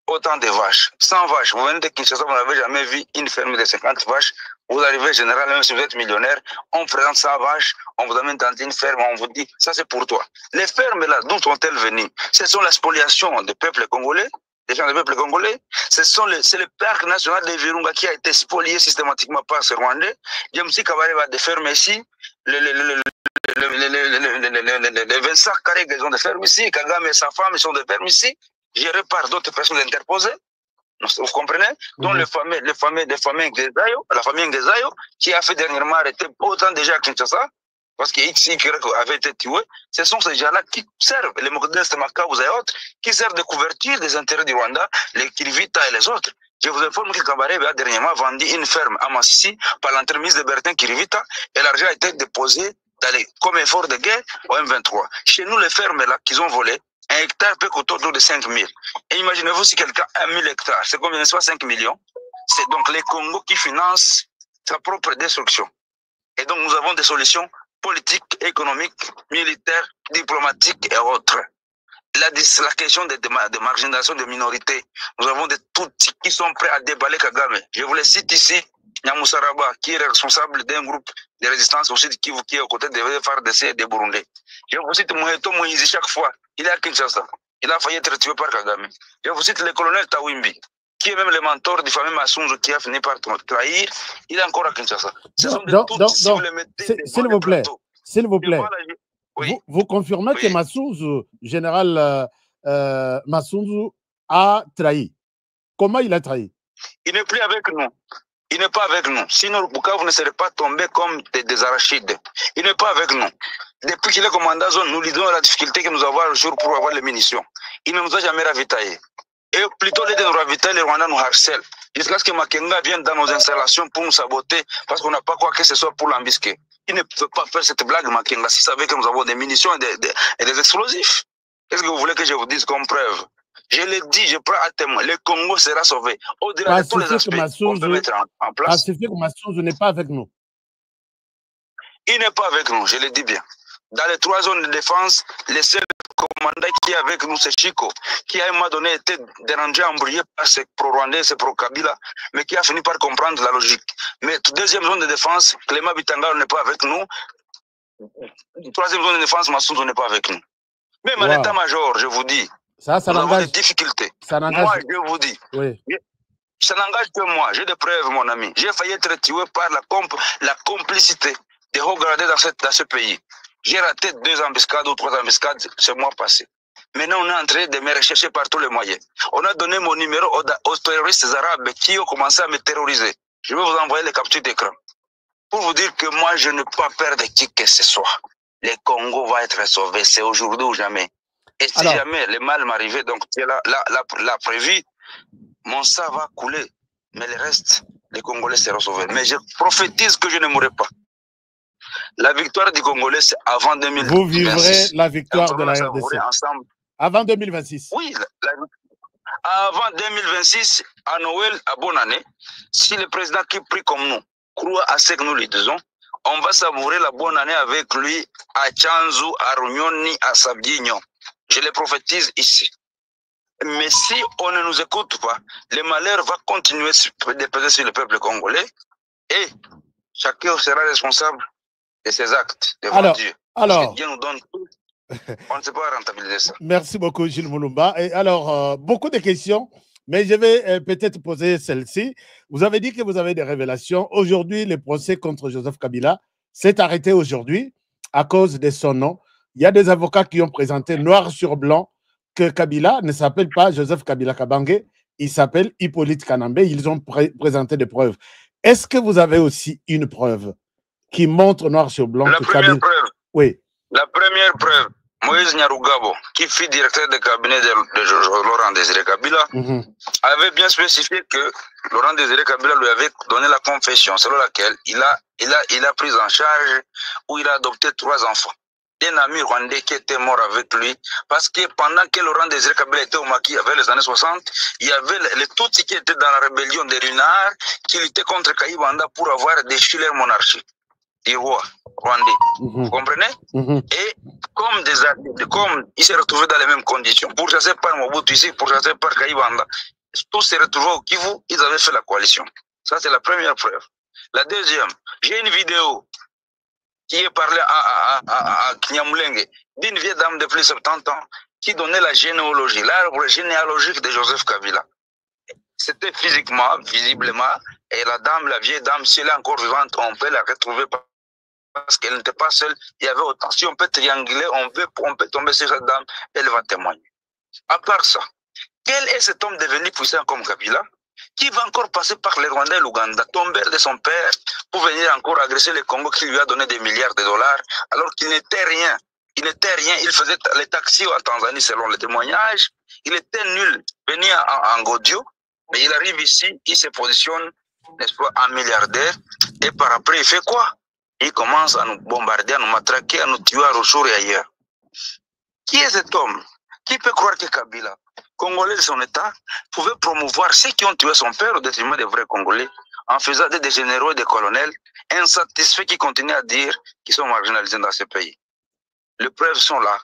autant de vaches. 100 vaches. Vous venez de Kinshasa, vous n'avez jamais vu une ferme de 50 vaches. Vous arrivez généralement, même si vous êtes millionnaire, on présente 100 vaches, on vous amène dans une ferme, on vous dit, ça c'est pour toi. Les fermes là, d'où sont-elles venues? Ce sont la spoliation des peuples congolais, des gens du peuple congolais. C'est le parc national de Virunga qui a été spolié systématiquement par ces Rwandais. James Kabare va des fermes ici, les 25 carrés qu'ils ont de fermes ici, Kagame et sa femme ils sont de fermes ici, gérés par d'autres personnes interposées. Vous comprenez? Donc la famille Ngezayo, qui a fait dernièrement arrêter autant de gens à Kinshasa, parce que XY avait été tué, ce sont ces gens-là qui servent, les Modestes Makabous et autres, qui servent de couverture des intérêts du Rwanda, les Kirivita et les autres. Je vous informe que Kabare a dernièrement vendu une ferme à Massissi par l'entremise de Bertin Kirivita, et l'argent a été déposé comme effort de guerre au M23. Chez nous, les fermes là qu'ils ont volées, 1 hectare peut coûter autour de 5 000. Et imaginez-vous si quelqu'un a 1 000 hectares, c'est combien? Soit 5 millions. C'est donc les Congo qui financent sa propre destruction. Et donc nous avons des solutions politiques, économiques, militaires, diplomatiques et autres. La question de marginalisation des minorités, nous avons des tout-petits qui sont prêts à déballer Kagame. Je vous les cite ici. Nyamusaraba, qui est responsable d'un groupe de résistance aussi qui est aux côtés des FARDC et des Burundais. Je vous cite Moheto Moïse chaque fois. Il est à Kinshasa. Il a failli être tué par Kagame. Je vous cite le colonel Tawimbi, qui est même le mentor du fameux Massunzu qui a fini par trahir. Il est encore à Kinshasa. S'il vous plaît, Oui. Vous confirmez que Massouzou, général Massouzou, a trahi. Comment il a trahi? Il n'est plus avec nous. Il n'est pas avec nous. Sinon, Bukavu ne serait pas tombé comme des arachides. Il n'est pas avec nous. Depuis qu'il est commandant zone, nous lui donnons la difficulté que nous avons le jour pour avoir les munitions. Il ne nous a jamais ravitaillés. Et plutôt, les de nous ravitailler, les Rwandais nous harcèlent. Jusqu'à ce que Makenga vienne dans nos installations pour nous saboter, parce qu'on n'a pas quoi que ce soit pour l'embusquer. Il ne peut pas faire cette blague, Makenga, s'il savait que nous avons des munitions et des explosifs. Qu'est-ce que vous voulez que je vous dise comme preuve? Je l'ai dit, je prends à témoin, le Congo sera sauvé. Au-delà de tous les aspects qu'on peut mettre en place. Pacifique Massouzou n'est pas avec nous. Il n'est pas avec nous, je le dis bien. Dans les 3 zones de défense, le seul commandant qui est avec nous, c'est Chico, qui à un moment donné été dérangé, embrouillé par ces pro-Rwandais, ces pro-Kabila, mais qui a fini par comprendre la logique. Mais 2e zone de défense, Clément Bitanga n'est pas avec nous. 3e zone de défense, Massouzou n'est pas avec nous. Même à l'état-major, je vous dis, nous avons des difficultés. Moi, je vous dis, ça n'engage que moi. J'ai des preuves, mon ami. J'ai failli être tué par la complicité des hauts gradés dans ce pays. J'ai raté 2 embuscades ou 3 embuscades ce mois passé. Maintenant, on est en train de me rechercher par tous les moyens. On a donné mon numéro aux terroristes arabes qui ont commencé à me terroriser. Je vais vous envoyer les captures d'écran. Pour vous dire que moi, je ne peux pas perdre qui que ce soit. Le Congo va être sauvé. C'est aujourd'hui ou jamais. Et si jamais le mal m'arrivait, donc tu l'as prévu, mon sang va couler. Mais le reste, les Congolais seront sauvés. Mais je prophétise que je ne mourrai pas. La victoire du Congolais, c'est avant 2026. Vous vivrez la victoire de la RDC. Ensemble. Avant 2026. Oui, avant 2026, à Noël, à bonne année, si le président qui prie comme nous croit à ce que nous lui disons, on va savourer la bonne année avec lui à Tchanzu, à Runyoni, à Sabdignon. Je le prophétise ici. Mais si on ne nous écoute pas, le malheur va continuer de peser sur le peuple congolais et chacun sera responsable de ses actes devant Dieu. Alors, Dieu nous donne tout. On ne sait pas rentabiliser ça. Merci beaucoup, Gilles Moulumba. Et alors, beaucoup de questions, mais je vais peut-être poser celle-ci. Vous avez dit que vous avez des révélations. Aujourd'hui, le procès contre Joseph Kabila s'est arrêté aujourd'hui à cause de son nom. Il y a des avocats qui ont présenté noir sur blanc que Kabila ne s'appelle pas Joseph Kabila Kabange, il s'appelle Hippolyte Kanambe. Ils ont présenté des preuves. Est-ce que vous avez aussi une preuve qui montre noir sur blanc que Kabila... preuve. Oui. La première preuve, Moïse Nyarugabo, qui fut directeur de cabinet de Laurent Désiré Kabila, avait bien spécifié que Laurent Désiré Kabila lui avait donné la confession selon laquelle il a pris en charge ou il a adopté 3 enfants. Un ami rwandais qui était mort avec lui, parce que pendant que Laurent Désiré Kabila était au maquis, avec les années 60, il y avait les Tutsis qui étaient dans la rébellion des Runards, qui luttaient contre Kayibanda pour avoir déchu leur monarchie du roi rwandais. Vous comprenez? Et comme ils se retrouvaient dans les mêmes conditions, pour chasser par Mobutu ici, pour chasser par Kayibanda, tous se retrouvaient au Kivu, ils avaient fait la coalition. Ça, c'est la première preuve. La deuxième, j'ai une vidéo qui est parlé à Kinyamulenge, d'une vieille dame de plus de 70 ans, qui donnait la généalogie, l'arbre généalogique de Joseph Kabila. C'était physiquement, visiblement, et la vieille dame, si elle est encore vivante, on peut la retrouver parce qu'elle n'était pas seule, il y avait autant. Si on peut trianguler, on peut tomber sur cette dame, elle va témoigner. À part ça, quel est cet homme devenu puissant comme Kabila, qui va encore passer par les Rwandais et l'Ouganda, tomber de son père pour venir encore agresser le Congo qui lui a donné des milliards de dollars, alors qu'il n'était rien. Il n'était rien. Il faisait les taxis en Tanzanie selon les témoignages. Il était nul. Venu en Godio, mais il arrive ici, il se positionne, n'est-ce pas, en milliardaire. Et par après, il fait quoi? Il commence à nous bombarder, à nous matraquer, à nous tuer à Rochor et ailleurs. Qui est cet homme? Qui peut croire que Kabila, Congolais de son État, pouvait promouvoir ceux qui ont tué son père au détriment des vrais Congolais, en faisant des généraux et des colonels insatisfaits qui continuent à dire qu'ils sont marginalisés dans ce pays? Les preuves sont là.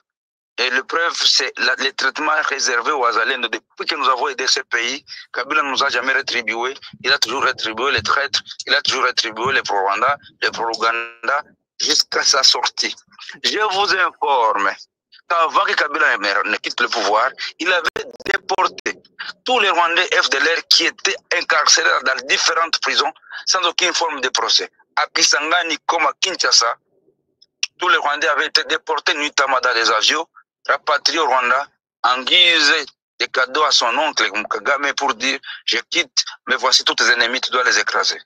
Et les preuves, c'est les traitements réservés aux Azalènes. Depuis que nous avons aidé ce pays, Kabila ne nous a jamais rétribué. Il a toujours rétribué les traîtres, il a toujours rétribué les pro-Rwanda, les pro-Ouganda, jusqu'à sa sortie. Je vous informe qu'avant que Kabila ne quitte le pouvoir, il avait déporté tous les Rwandais FDLR qui étaient incarcérés dans différentes prisons sans aucune forme de procès. À Kisangani comme à Kinshasa, tous les Rwandais avaient été déportés nuitamment dans des avions, rapatriés au Rwanda en guise de cadeaux à son oncle Kagame pour dire je quitte, mais voici tous tes ennemis, tu dois les écraser.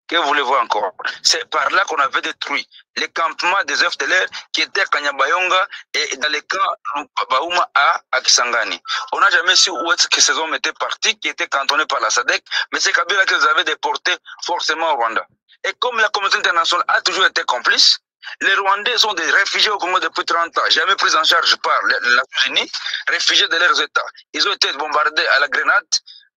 Que voulez-vous encore? C'est par là qu'on avait détruit les campements des FDLR qui étaient à Kanyabayonga et dans les camps Baouma à Kisangani. On n'a jamais su où est-ce que ces hommes étaient partis, qui étaient cantonnés par la SADC, mais c'est Kabila qui les avait déportés forcément au Rwanda. Et comme la communauté internationale a toujours été complice, les Rwandais sont des réfugiés au Congo depuis 30 ans, jamais pris en charge par les Nations Unies, réfugiés de leurs États. Ils ont été bombardés à la grenade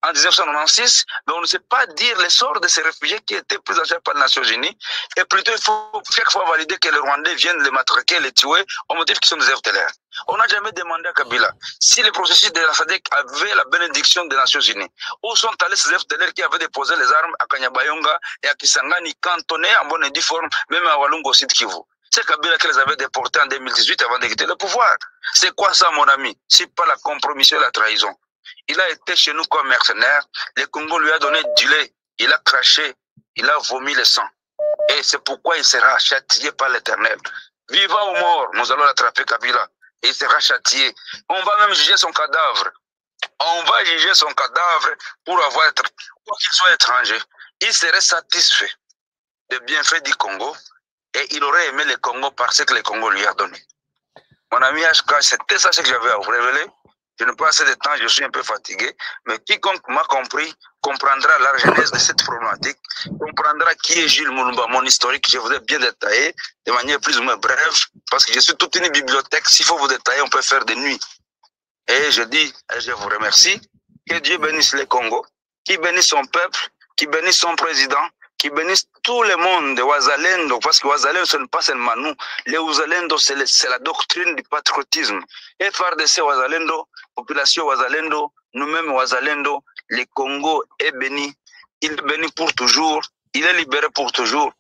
en 1996, mais on ne sait pas dire le sort de ces réfugiés qui étaient pris en charge par les Nations Unies. Et plutôt, il faut chaque fois valider que les Rwandais viennent les matraquer, les tuer, au motif qu'ils sont des FDLR. On n'a jamais demandé à Kabila si le processus de la SADC avait la bénédiction des Nations Unies. Où sont allés ces FDLR qui avaient déposé les armes à Kanyabayonga et à Kisangani, cantonnés en bonne et due forme, même à Walungo, Sud Kivu? C'est Kabila qui les avait déportés en 2018 avant de quitter le pouvoir. C'est quoi ça, mon ami? C'est pas la compromission et la trahison. Il a été chez nous comme mercenaire. Le Congo lui a donné du lait. Il a craché. Il a vomi le sang. Et c'est pourquoi il sera châtié par l'Éternel. Vivant ou mort, nous allons l'attraper, Kabila. Et il sera châtié. On va même juger son cadavre. On va juger son cadavre pour avoir été, quoi qu'il soit étranger. Il serait satisfait des bienfaits du Congo et il aurait aimé le Congo parce que le Congo lui a donné. Mon ami HK, c'était ça ce que j'avais à vous révéler. Je n'ai pas assez de temps, je suis un peu fatigué, mais quiconque m'a compris comprendra la genèse de cette problématique, comprendra qui est Jules Mulumba, mon historique, je vous ai bien détaillé, de manière plus ou moins brève, parce que je suis toute une bibliothèque, s'il faut vous détailler, on peut faire des nuits. Et je dis, et je vous remercie, que Dieu bénisse le Congo, qu'il bénisse son peuple, qu'il bénisse son président, qui bénisse tout le monde de Wazalendo, parce que Wazalendo, ce n'est pas seulement nous. Les Wazalendo, c'est la doctrine du patriotisme. Et FARDC Wazalendo, population Wazalendo, nous-mêmes Wazalendo, le Congo est béni. Il est béni pour toujours. Il est libéré pour toujours.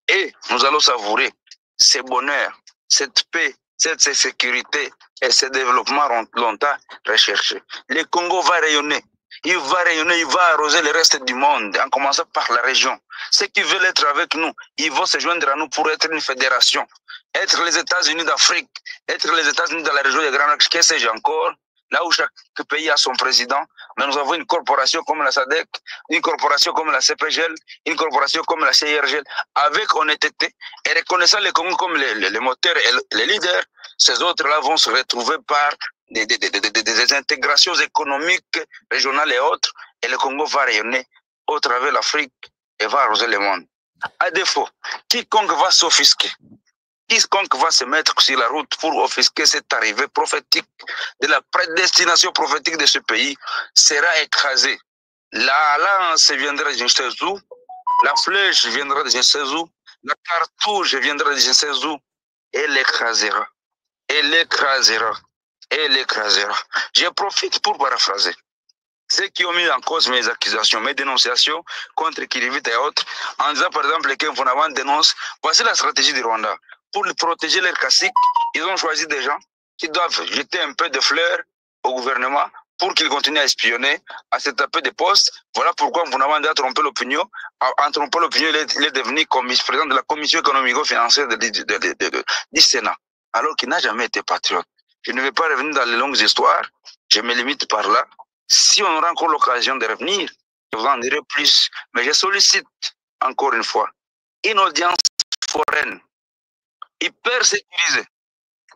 Et nous allons savourer ce bonheur, cette paix, cette sécurité et ce développement longtemps recherché. Le Congo va rayonner. Il va rayonner, il va arroser le reste du monde, en commençant par la région. Ceux qui veulent être avec nous, ils vont se joindre à nous pour être une fédération. Être les États-Unis d'Afrique, être les États-Unis de la région des Grands Lacs, que sais-je encore, là où chaque pays a son président. Mais nous avons une corporation comme la SADC, une corporation comme la CPGL, une corporation comme la CIRGL, avec honnêteté et reconnaissant les Congos comme les moteurs et les leaders. Ces autres-là vont se retrouver par des intégrations économiques, régionales et autres, et le Congo va rayonner au travers de l'Afrique et va arroser le monde. À défaut, quiconque va s'offusquer, quiconque va se mettre sur la route pour offusquer cette arrivée prophétique de la prédestination prophétique de ce pays sera écrasé. La lance viendra de je ne sais où, la flèche viendra de je ne sais où, la cartouche viendra de je ne sais où, et l'écrasera. Et l'écrasera. Et l'écrasera. Je profite pour paraphraser ceux qui ont mis en cause mes accusations, mes dénonciations contre Kirivita et autres, en disant par exemple que Mvunabane dénonce, voici la stratégie du Rwanda. Pour protéger leurs caciques, ils ont choisi des gens qui doivent jeter un peu de fleurs au gouvernement pour qu'il continue à espionner, à se taper des postes. Voilà pourquoi Mvunabane a trompé l'opinion. En trompant l'opinion, il est devenu président de la commission économico-financière du Sénat, alors qu'il n'a jamais été patriote. Je ne vais pas revenir dans les longues histoires, je me limite par là. Si on aura encore l'occasion de revenir, je vous en dirai plus. Mais je sollicite, encore une fois, une audience foraine, hyper sécurisée.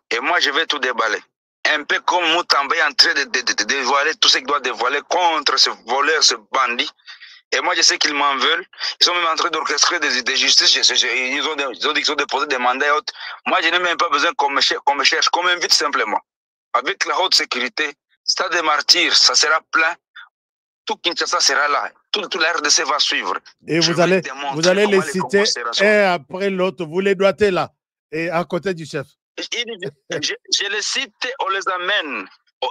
Et moi, je vais tout déballer. Un peu comme Moutamba est en train de dévoiler tout ce qu'il doit dévoiler contre ce voleur, ce bandit. Et moi, je sais qu'ils m'en veulent. Ils sont même en train d'orchestrer des justices. Ils ont dit qu'ils ont déposé des mandats et autres. Moi, je n'ai même pas besoin qu'on me cherche, qu'on m'invite simplement. Avec la haute sécurité, Stade des Martyrs, ça sera plein. Tout Kinshasa sera là. Tout la RDC va suivre. Et vous allez les citer un après l'autre. Vous les doigtez là, et à côté du chef. Je les cite, on les amène.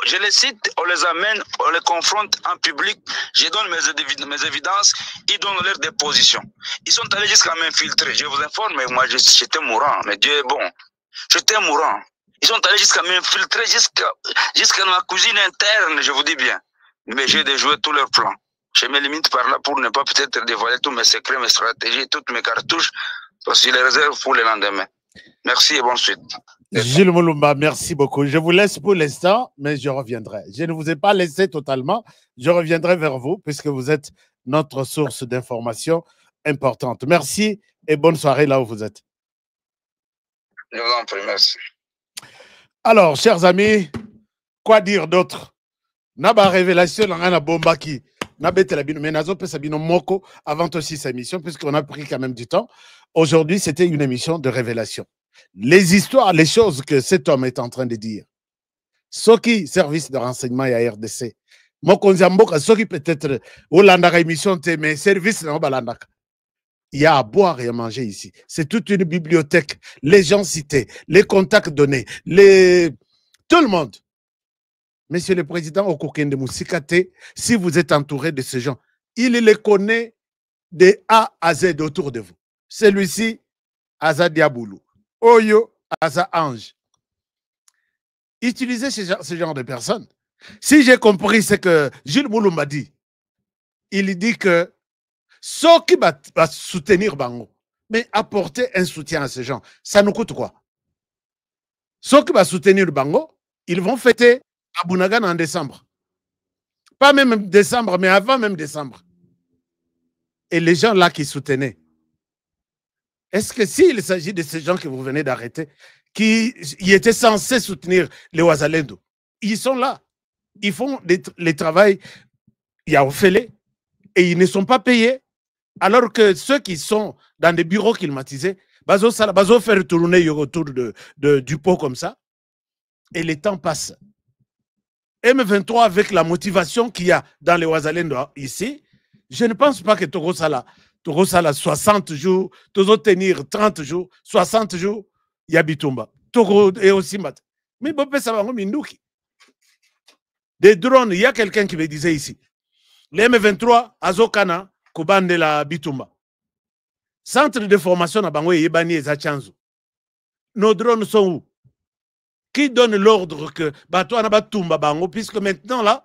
Je les cite, on les amène, on les confronte en public. Je donne mes évidences, ils donnent leur déposition. Ils sont allés jusqu'à m'infiltrer. Je vous informe, moi j'étais mourant, mais Dieu est bon. J'étais mourant. Ils sont allés jusqu'à m'infiltrer, jusqu'à ma cousine interne, je vous dis bien. Mais j'ai déjoué tous leurs plans. Je me limite par là pour ne pas peut-être dévoiler tous mes secrets, mes stratégies, toutes mes cartouches, parce que je les réserve pour le lendemain. Merci et bonne suite. Gilles Moulumba, merci beaucoup. Je vous laisse pour l'instant, mais je reviendrai. Je ne vous ai pas laissé totalement. Je reviendrai vers vous puisque vous êtes notre source d'information importante. Merci et bonne soirée là où vous êtes. Je vous en prie, merci. Alors, chers amis, quoi dire d'autre? Naba révélation, on a bombaki. Moko avant aussi cette émission, puisqu'on a pris quand même du temps. Aujourd'hui, c'était une émission de révélation. Les histoires, les choses que cet homme est en train de dire. Ce qui service de renseignement à RDC. Mokonzamboka, ce qui peut-être Hollanda émission, mais service de Balandaka. Il y a à boire et à manger ici. C'est toute une bibliothèque. Les gens cités, les contacts donnés, tout le monde. Monsieur le Président Okokende Moussikate, si vous êtes entouré de ces gens, il les connaît de A à Z autour de vous. Celui-ci, Aza Diaboulou. Oyo, Aza Ange. Utilisez ce genre de personnes. Si j'ai compris ce que Gilles Moulumba dit, il dit que ceux qui va soutenir Bango, mais apporter un soutien à ces gens, ça nous coûte quoi? Ceux qui vont soutenir Bango, ils vont fêter à Bounagan en décembre. Pas même décembre, mais avant même décembre. Et les gens là qui soutenaient, est-ce que s'il s'agit de ces gens que vous venez d'arrêter, qui étaient censés soutenir les Ouazalendo, ils sont là. Ils font les travails, il y a Ophélie, et ils ne sont pas payés. Alors que ceux qui sont dans des bureaux climatisés, bazo faire tourner autour du pot comme ça, et le temps passe. M23, avec la motivation qu'il y a dans les Ouazalendo ici, je ne pense pas que Togo Sala 60 jours, Togo tenir 30 jours, 60 jours, il y a Bitumba. Togo et aussi mat. Mais Bopé Sabango Mindouki. Des drones, il y a quelqu'un qui me disait ici. Les M23, Azokana, Kobande la Bitumba. Centre de formation à Bango et Yebani et Zachanzu. Nos drones sont où? Qui donne l'ordre que Bato Anabatumba Bango, puisque maintenant là,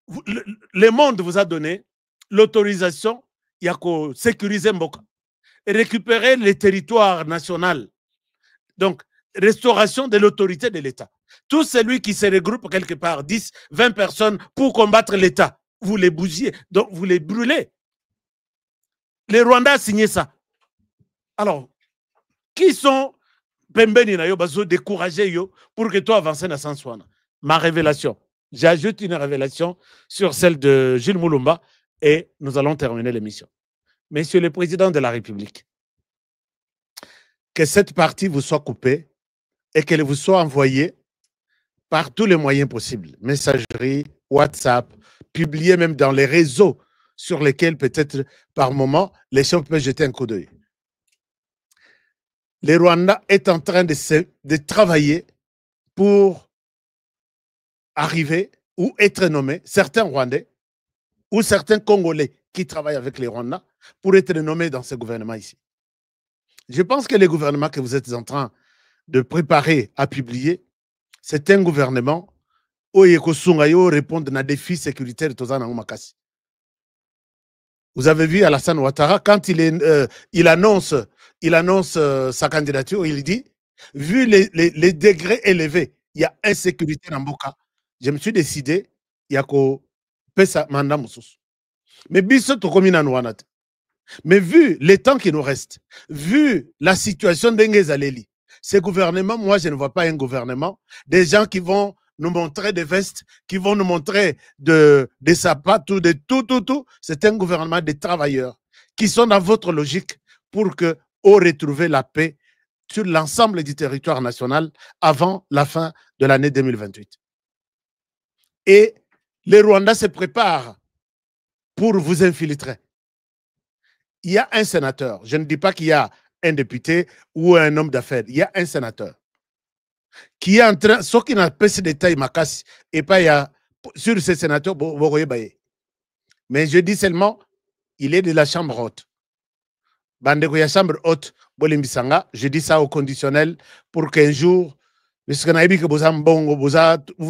le monde vous a donné l'autorisation, il y a qu'à sécuriser Mboka et récupérer les territoires nationaux. Donc, restauration de l'autorité de l'État. Tout celui qui se regroupe quelque part, 10, 20 personnes pour combattre l'État, vous les bougez, donc vous les brûlez. Les Rwandais ont signé ça. Alors, qui sont Pembeni na yo bazo décourager yo pour que toi avances dans Sansouana. Ma révélation. J'ajoute une révélation sur celle de Gilles Moulumba et nous allons terminer l'émission. Monsieur le Président de la République, que cette partie vous soit coupée et qu'elle vous soit envoyée par tous les moyens possibles. Messagerie, WhatsApp, publiée même dans les réseaux sur lesquels peut-être par moment les gens peuvent jeter un coup d'œil. Le Rwanda est en train de travailler pour arriver ou être nommé, certains Rwandais ou certains Congolais qui travaillent avec les Rwandais pour être nommés dans ce gouvernement ici. Je pense que le gouvernement que vous êtes en train de préparer à publier, c'est un gouvernement où il répond à des défis sécuritaires. Vous avez vu Alassane Ouattara, quand il annonce sa candidature, il dit, vu les degrés élevés, il y a insécurité dans Mboka, je me suis décidé, il y a qu'au pesa mandat moussous. Mais mais vu les temps qui nous restent, vu la situation d'Engezaleli, ce gouvernement, moi je ne vois pas un gouvernement, des gens qui vont nous montrer des vestes, qui vont nous montrer des sapates, de tout. C'est un gouvernement de travailleurs qui sont dans votre logique pour que on retrouve la paix sur l'ensemble du territoire national avant la fin de l'année 2028. Et les Rwandais se préparent pour vous infiltrer. Il y a un sénateur, je ne dis pas qu'il y a un député ou un homme d'affaires, il y a un sénateur qui est en train, ce qui n'a pas de détails, et pas il y a sur ce sénateur, mais je dis seulement, il est de la chambre haute. Bandeko ya chambre haute, je dis ça au conditionnel pour qu'un jour, vous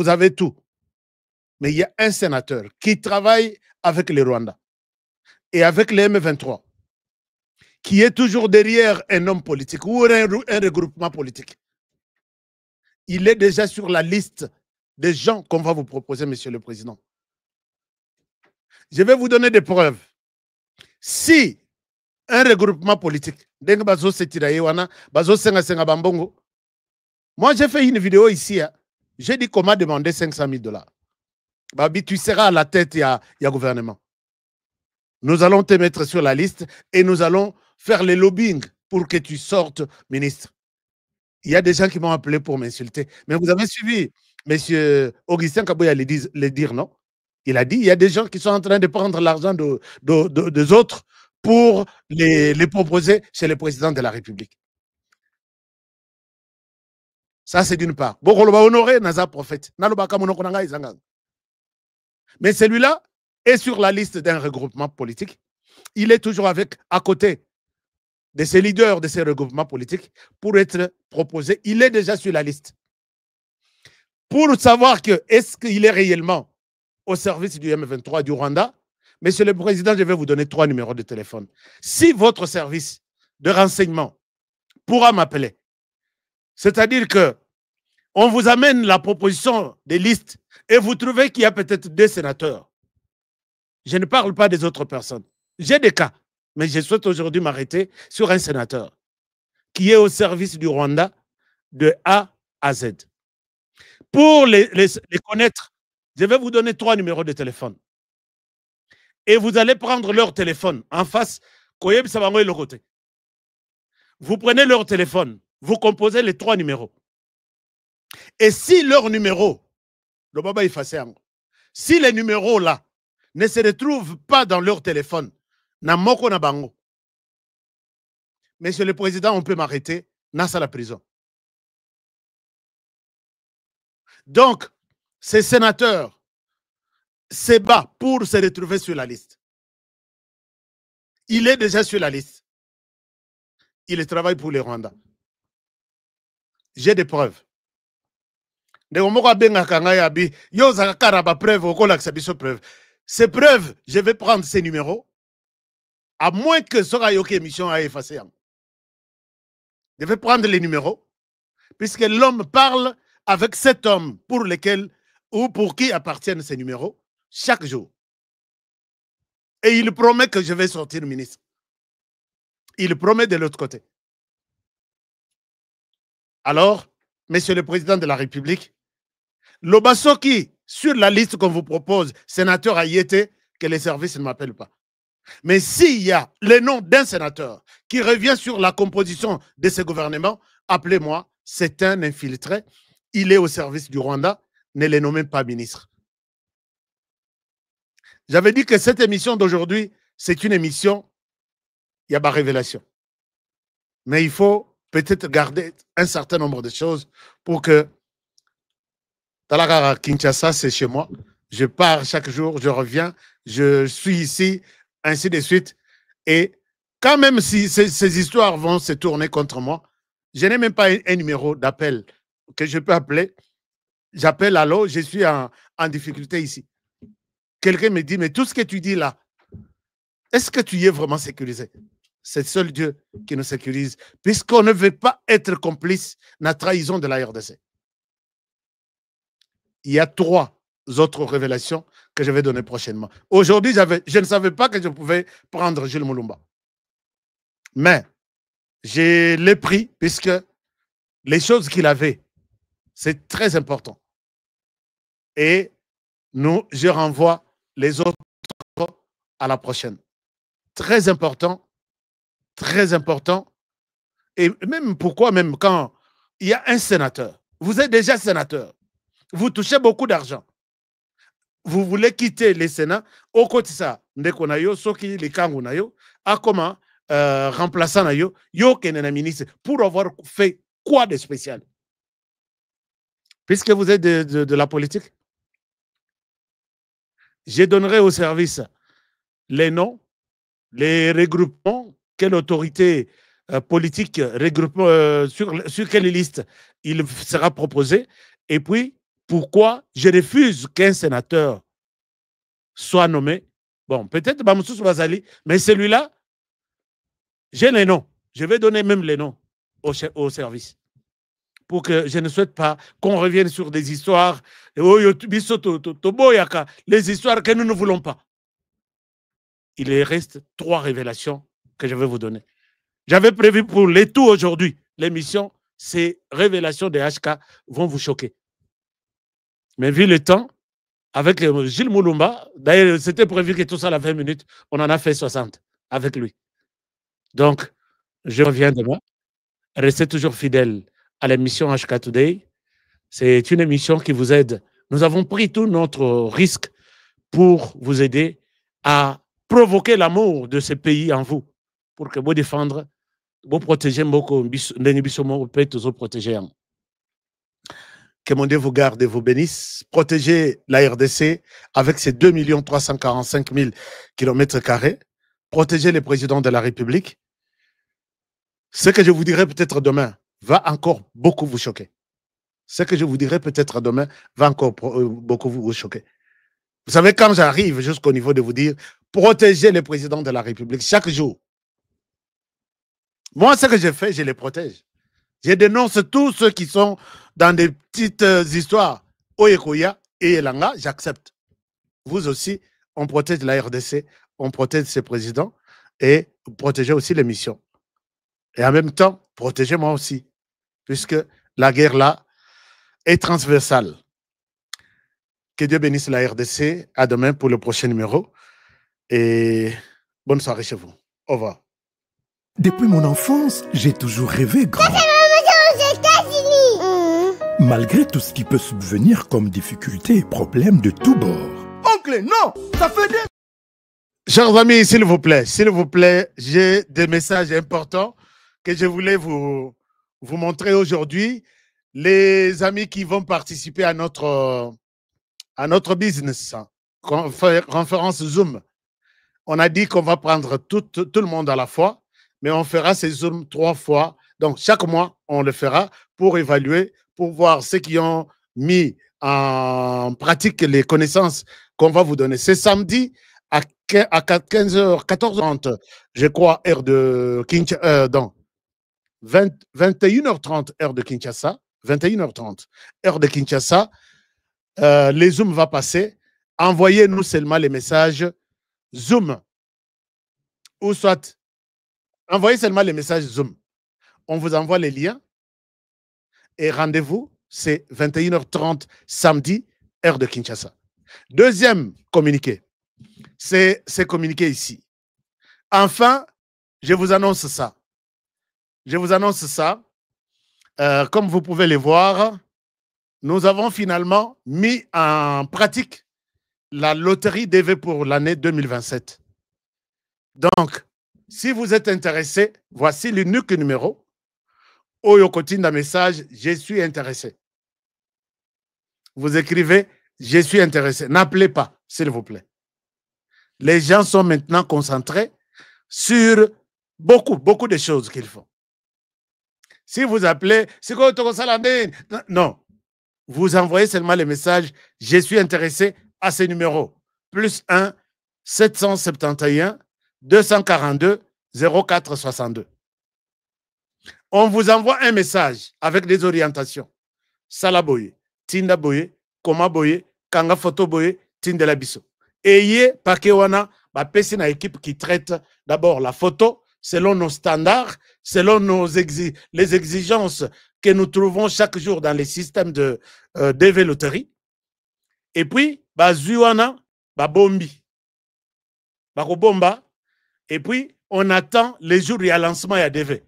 avez tout. Mais il y a un sénateur qui travaille avec les Rwandais et avec les M23, qui est toujours derrière un homme politique ou un regroupement politique. Il est déjà sur la liste des gens qu'on va vous proposer, Monsieur le Président. Je vais vous donner des preuves. Si un regroupement politique, moi j'ai fait une vidéo ici, hein. J'ai dit comment demander 500 000 $. Babi, tu seras à la tête, il y a gouvernement. Nous allons te mettre sur la liste et nous allons faire le lobbying pour que tu sortes ministre. Il y a des gens qui m'ont appelé pour m'insulter. Mais vous avez suivi M. Augustin Kaboya le dire, non? Il a dit, il y a des gens qui sont en train de prendre l'argent des autres pour les proposer chez le président de la République. Ça, c'est d'une part. Mais celui-là est sur la liste d'un regroupement politique. Il est toujours à côté de ces leaders de ces regroupements politiques pour être proposé. Il est déjà sur la liste. Pour savoir est-ce qu'il est réellement au service du M23 du Rwanda, Monsieur le Président, je vais vous donner 3 numéros de téléphone. Si votre service de renseignement pourra m'appeler, c'est-à-dire que on vous amène la proposition des listes et vous trouvez qu'il y a peut-être 2 sénateurs. Je ne parle pas des autres personnes. J'ai des cas, mais je souhaite aujourd'hui m'arrêter sur un sénateur qui est au service du Rwanda de A à Z. Pour les connaître, je vais vous donner 3 numéros de téléphone. Et vous allez prendre leur téléphone en face. Vous prenez leur téléphone, vous composez les 3 numéros. Et si leur numéro, si les numéros là ne se retrouvent pas dans leur téléphone, Monsieur le Président, on peut m'arrêter, à la prison. Donc, ces sénateurs se battent pour se retrouver sur la liste. Il est déjà sur la liste. Il travaille pour les Rwandais. J'ai des preuves. Ces preuves, je vais prendre ces numéros, à moins que ce soit une émission à effacer. Je vais prendre les numéros, puisque l'homme parle avec cet homme pour lequel ou pour qui appartiennent ces numéros chaque jour. Et il promet que je vais sortir ministre. Il promet de l'autre côté. Alors, Monsieur le Président de la République, Lobasoki, sur la liste qu'on vous propose, sénateur Ayete, que les services ne m'appellent pas. Mais s'il y a le nom d'un sénateur qui revient sur la composition de ce gouvernement, appelez-moi, c'est un infiltré, il est au service du Rwanda, ne le nommez pas ministre. J'avais dit que cette émission d'aujourd'hui, c'est une émission, il y a pas révélation. Mais il faut peut-être garder un certain nombre de choses pour que Talagara Kinshasa, c'est chez moi. Je pars chaque jour, je reviens, je suis ici, ainsi de suite. Et quand même si ces histoires vont se tourner contre moi, je n'ai même pas un numéro d'appel que je peux appeler. J'appelle, allô, je suis en difficulté ici. Quelqu'un me dit, mais tout ce que tu dis là, est-ce que tu y es vraiment sécurisé? C'est seul Dieu qui nous sécurise, puisqu'on ne veut pas être complice de la trahison de la RDC. Il y a 3 autres révélations que je vais donner prochainement. Aujourd'hui, je ne savais pas que je pouvais prendre Jules Mulumba. Mais je l'ai pris puisque les choses qu'il avait, c'est très important. Et je renvoie les autres à la prochaine. Très important. Très important. Et même pourquoi, même quand il y a un sénateur, vous êtes déjà sénateur, vous touchez beaucoup d'argent, vous voulez quitter le Sénat, au côté ça, ndekonayo, soki le kangunayo, a comment remplaçant nayo, yo kenena ministre, pour avoir fait quoi de spécial? Puisque vous êtes de la politique, je donnerai au service les noms, les regroupements, quelle autorité politique regroupe, sur quelle liste il sera proposé, et puis pourquoi je refuse qu'un sénateur soit nommé. Bon, peut-être Bamoussous Bazali, mais celui-là, J'ai les noms. Je vais donner même les noms au service. Pour que je ne souhaite pas qu'on revienne sur des histoires, les histoires que nous ne voulons pas. Il reste 3 révélations que je vais vous donner. J'avais prévu pour les tout aujourd'hui. L'émission, ces révélations des HK vont vous choquer. Mais vu le temps, avec Gilles Mouloumba, d'ailleurs, c'était prévu que tout ça à 20 minutes, on en a fait 60 avec lui. Donc, je reviens demain. Restez toujours fidèles à l'émission HK Today. C'est une émission qui vous aide. Nous avons pris tout notre risque pour vous aider à provoquer l'amour de ce pays en vous, pour que vous défendre, vous protéger beaucoup, vous pouvez toujours protéger. Que mon Dieu vous garde et vous bénisse. Protégez la RDC avec ses 2 345 000 km². Protégez les présidents de la République. Ce que je vous dirai peut-être demain va encore beaucoup vous choquer. Ce que je vous dirai peut-être demain va encore beaucoup vous choquer. Vous savez, quand j'arrive jusqu'au niveau de vous dire, protégez les présidents de la République chaque jour. Moi, ce que je fais, je les protège. Je dénonce tous ceux qui sont dans des petites histoires. Oyekoya et Elanga, j'accepte. Vous aussi, on protège la RDC, on protège ses présidents et protégez aussi les missions. Et en même temps, protégez-moi aussi, puisque la guerre là est transversale. Que Dieu bénisse la RDC. À demain pour le prochain numéro. Et bonne soirée chez vous. Au revoir. Depuis mon enfance, j'ai toujours rêvé grand. Malgré tout ce qui peut subvenir comme difficultés et problèmes de tous bords. Oncle, non, ça fait des... Chers amis, s'il vous plaît, j'ai des messages importants que je voulais vous montrer aujourd'hui. Les amis qui vont participer à notre business, conférence Zoom, on a dit qu'on va prendre tout le monde à la fois, mais on fera ces Zooms 3 fois. Donc, chaque mois, on le fera pour évaluer, pour voir ceux qui ont mis en pratique les connaissances qu'on va vous donner. C'est samedi à 15h, 14h30, je crois, heure de Kinshasa, 21h30, heure de Kinshasa, 21h30, heure de Kinshasa, les Zooms va passer. Envoyez-nous seulement les messages Zoom, ou soit, envoyez seulement les messages Zoom. On vous envoie les liens et rendez-vous, c'est 21h30 samedi, heure de Kinshasa. Deuxième communiqué, c'est communiqué ici. Enfin, je vous annonce ça. Comme vous pouvez les voir, nous avons finalement mis en pratique la loterie DV pour l'année 2027. Donc, si vous êtes intéressé, voici l'unique numéro. Oyo Kotinda message, je suis intéressé. Vous écrivez, je suis intéressé. N'appelez pas, s'il vous plaît. Les gens sont maintenant concentrés sur beaucoup de choses qu'ils font. Si vous appelez, non. Vous envoyez seulement les messages, je suis intéressé à ces numéros. +1 771 242 0462. On vous envoie un message avec des orientations. Salaboye, Tinda Boye, Koma Boye, Kanga Photo Boye, Tindela Biso. Ayez Pakewana, ma pesina équipe qui traite d'abord la photo selon nos standards, selon les exigences que nous trouvons chaque jour dans les systèmes de DV Loterie. Et puis, Zuana, Bombi, Bomba. Et puis, on attend les jours du lancement à DV.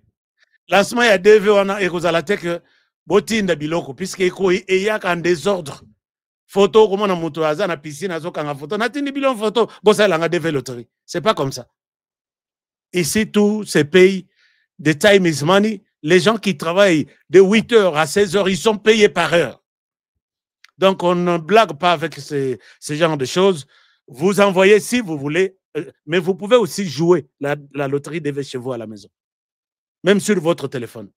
Lancement à DV, on a écouté que Botinda Biloko, puisqu'il y a un désordre. Photo, comme on a monté à la piscine, à la photo, on a tenu bilan photo, bossa la DV Loterie. C'est pas comme ça. Ici, tout se paye. The time is money. Les gens qui travaillent de 8h à 16h, ils sont payés par heure. Donc, on ne blague pas avec ce genre de choses. Vous envoyez si vous voulez, mais vous pouvez aussi jouer la loterie DV chez vous à la maison, même sur votre téléphone.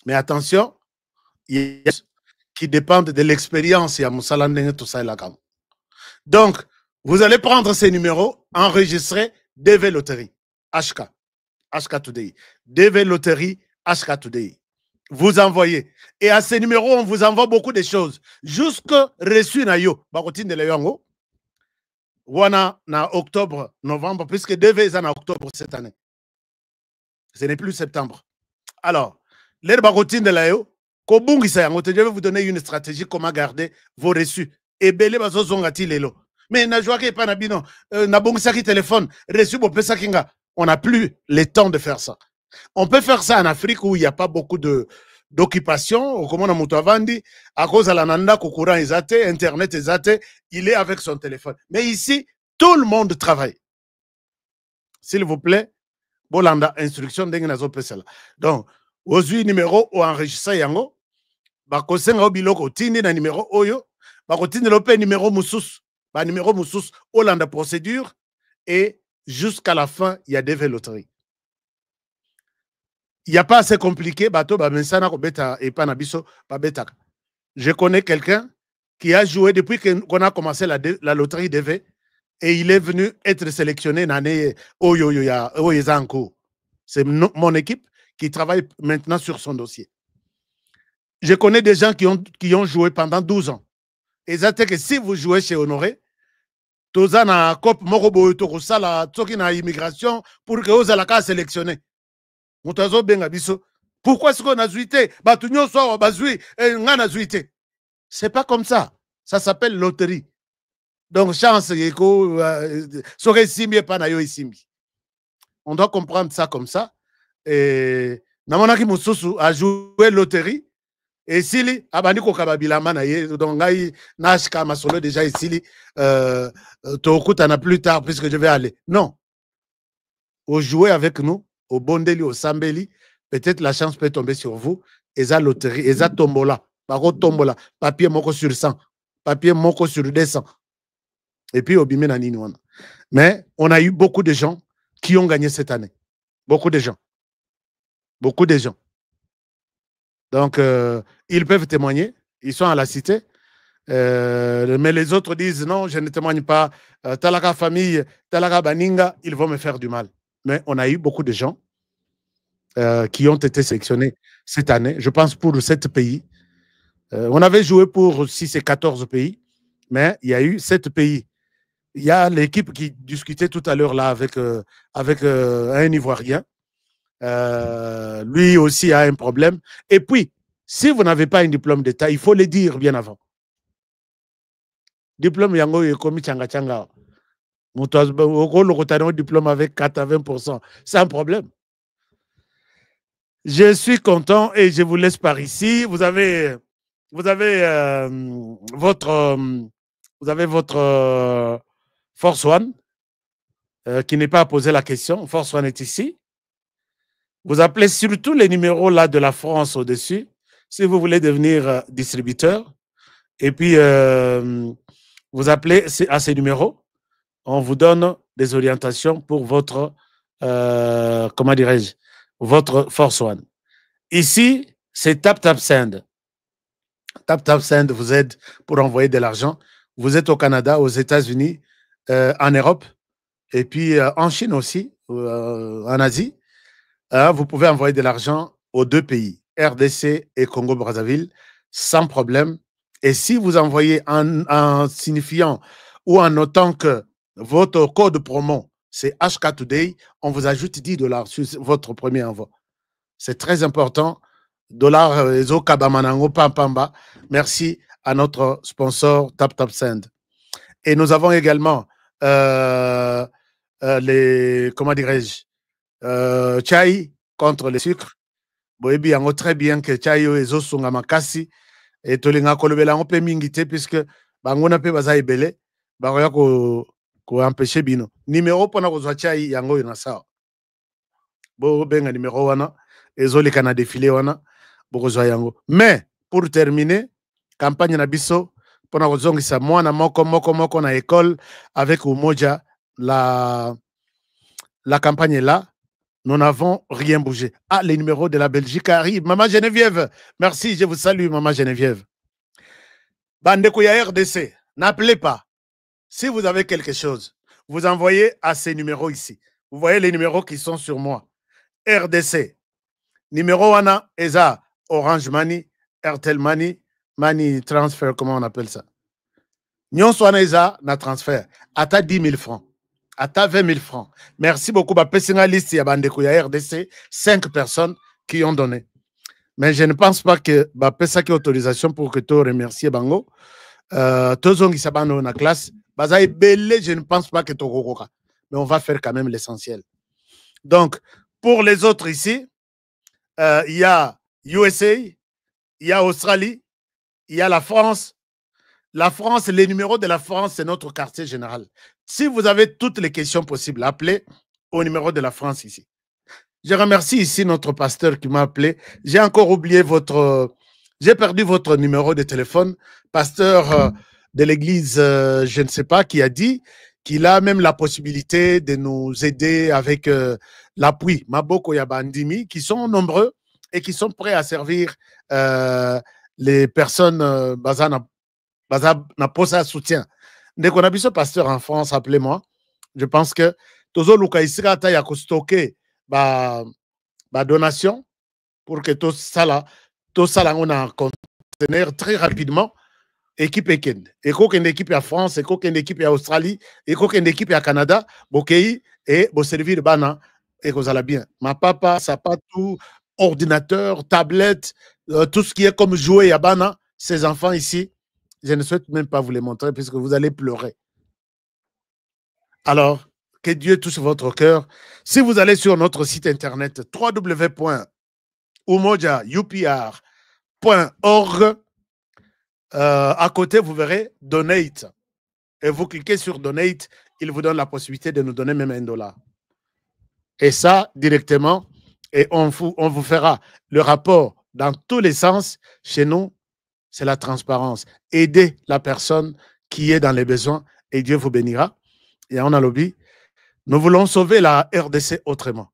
Mais attention, il y a qui dépendent de l'expérience. Donc, vous allez prendre ces numéros, enregistrer DV Loterie, HK. HK Today. DV Loterie, HK Today. Vous envoyez. Et à ces numéros, on vous envoie beaucoup de choses. Jusque reçu na yo. Bakotine de Leongo. Wana na octobre, novembre, puisque DV est en octobre cette année. Ce n'est plus septembre. Alors, les bakotine de Leongo. Je vais vous donner une stratégie comment garder vos reçus. Et belé bazo zongati lelo. Mais na joie pas na bino na bongisa ki téléphone reçu bo pesa kinga. On n'a plus le temps de faire ça. On peut faire ça en Afrique où il n'y a pas beaucoup d'occupation, comme on a moutavandi, à cause de la nanda courant ezate, internet ezate, il est avec son téléphone. Mais ici, tout le monde travaille. S'il vous plaît, bolanda instruction dengue nazo pesela. Donc, ozui numéro ou enregistré yango, bakosenga biloko tindi na numéro oyo, bakotindi lope numéro musus, ba numéro musus olanda procédure et jusqu'à la fin, il y a des loteries. Il n'y a pas assez compliqué, bato ba mensana ko beta et panabiso ba beta. Je connais quelqu'un qui a joué depuis qu'on a commencé la loterie DV et il est venu être sélectionné l'année Oyezanko. C'est mon équipe qui travaille maintenant sur son dossier. Je connais des gens qui ont joué pendant 12 ans. Et ça que si vous jouez chez Honoré, toza na COP morobo to sala toki na immigration pour que vous allez sélectionner. Mutazo benga biso. Pourquoi est-ce qu'on a zuité? Batunyo so bazui et ngana zuité. C'est pas comme ça. Ça s'appelle loterie. Donc chance yeko sore simbi pa na yo isimbi. On doit comprendre ça comme ça. Et namonaki mususu a joué loterie. Et Sili, abani ko kababilama na ye, donc ngai nashka masolo déjà ici, tokuta na plus tard puisque je vais aller. Non. Au jouer avec nous, au Bondeli, au Sambeli, peut-être la chance peut tomber sur vous. Et ça loterie, et ça tombola, paro tombola, papier moko sur 100, papier moko sur 200. Et puis au bimé na ninouana. Mais on a eu beaucoup de gens qui ont gagné cette année. Beaucoup de gens. Beaucoup de gens. Donc, ils peuvent témoigner. Ils sont à la cité. Mais les autres disent non, je ne témoigne pas. Talaka famille, Talaka Baninga, ils vont me faire du mal. Mais on a eu beaucoup de gens qui ont été sélectionnés cette année. Je pense pour 7 pays. On avait joué pour 6 et 14 pays. Mais il y a eu 7 pays. Il y a l'équipe qui discutait tout à l'heure là avec un Ivoirien. Lui aussi a un problème. Et puis, si vous n'avez pas un diplôme d'État, il faut le dire bien avant. Diplôme yango yekomi changa changa. Diplôme avec 80%. C'est un problème. Je suis content et je vous laisse par ici. Vous avez votre Force One qui n'est pas à poser la question. Force One est ici. Vous appelez surtout les numéros là de la France au-dessus, si vous voulez devenir distributeur. Et puis, vous appelez à ces numéros. On vous donne des orientations pour votre, comment dirais-je, votre Force One. Ici, c'est Tap Send. Tap Send vous aide pour envoyer de l'argent. Vous êtes au Canada, aux États-Unis, en Europe, et puis en Chine aussi, en Asie. Vous pouvez envoyer de l'argent aux 2 pays, RDC et Congo-Brazzaville, sans problème. Et si vous envoyez en signifiant ou en notant que votre code promo, c'est HK Today, on vous ajoute $10 sur votre premier envoi. C'est très important. Ezo Kabamanango Pampamba. Merci à notre sponsor Tap Send. Et nous avons également les, comment dirais-je, chai contre le sucre. Boebi yango très bien que chai yo ezo sunga makasi et tolinga kolobela ngo pe mingite puisque bangona pe baza ebele bakoya ko empêcher bino. Numéro pona kozwa chai yango yona sawa. Bo benga numéro wana ezo le kana défilé wana bo kozwa yango. Mais pour terminer, campagne na biso pona kozongisa mwana moko na école avec Umoja la campagne est là. Nous n'avons rien bougé. Ah, les numéros de la Belgique arrivent. Maman Geneviève, merci, je vous salue, Maman Geneviève. Bandeko ya RDC, n'appelez pas. Si vous avez quelque chose, vous envoyez à ces numéros ici. Vous voyez les numéros qui sont sur moi. RDC. Numéro 1, ESA, Orange Money, Airtel Money, Money Transfer, comment on appelle ça? Nyon soit ESA, na transfert. Ata 10 000 francs. Ata 20 000 francs. Merci beaucoup. Bah, Pessinga liste, il y a Bandeko, il y a RDC, 5 personnes qui ont donné. Mais je ne pense pas que bah, Pessa qui autorisation pour que tu remercies Bango. Tous qui sont dans la classe. Bazaï belé, je ne pense pas que tu as. Mais on va faire quand même l'essentiel. Donc, pour les autres ici, il y a USA, il y a Australie, il y a la France. La France, les numéros de la France, c'est notre quartier général. Si vous avez toutes les questions possibles, appelez au numéro de la France ici. Je remercie ici notre pasteur qui m'a appelé. J'ai encore oublié votre... J'ai perdu votre numéro de téléphone. Pasteur de l'église, je ne sais pas, qui a dit qu'il a même la possibilité de nous aider avec l'appui. Maboko Yabandimi, qui sont nombreux et qui sont prêts à servir les personnes Bazana posa soutien. Dès qu'on a vu ce pasteur en France, appelez-moi. Je pense que Tozo Luka Isirata Yakostoke donation pour que tout ça là on a un conteneur très rapidement. Équipe Eken. Et qu'aucune équipe à France, et qu'aucune équipe à Australie, et qu'aucune équipe à Canada, Bokei et vous servir Bana et vous allez bien. Ma papa, ça pas tout, ordinateur, tablette, tout ce qui est comme jouer à Bana, ces enfants ici. Je ne souhaite même pas vous les montrer puisque vous allez pleurer. Alors, que Dieu touche votre cœur. Si vous allez sur notre site internet www.umojaupr.org, à côté, vous verrez Donate. Et vous cliquez sur Donate, il vous donne la possibilité de nous donner même $1. Et ça, directement, et on vous fera le rapport dans tous les sens. Chez nous, c'est la transparence. Aidez la personne qui est dans les besoins et Dieu vous bénira. Et on a lobby. Nous voulons sauver la RDC autrement.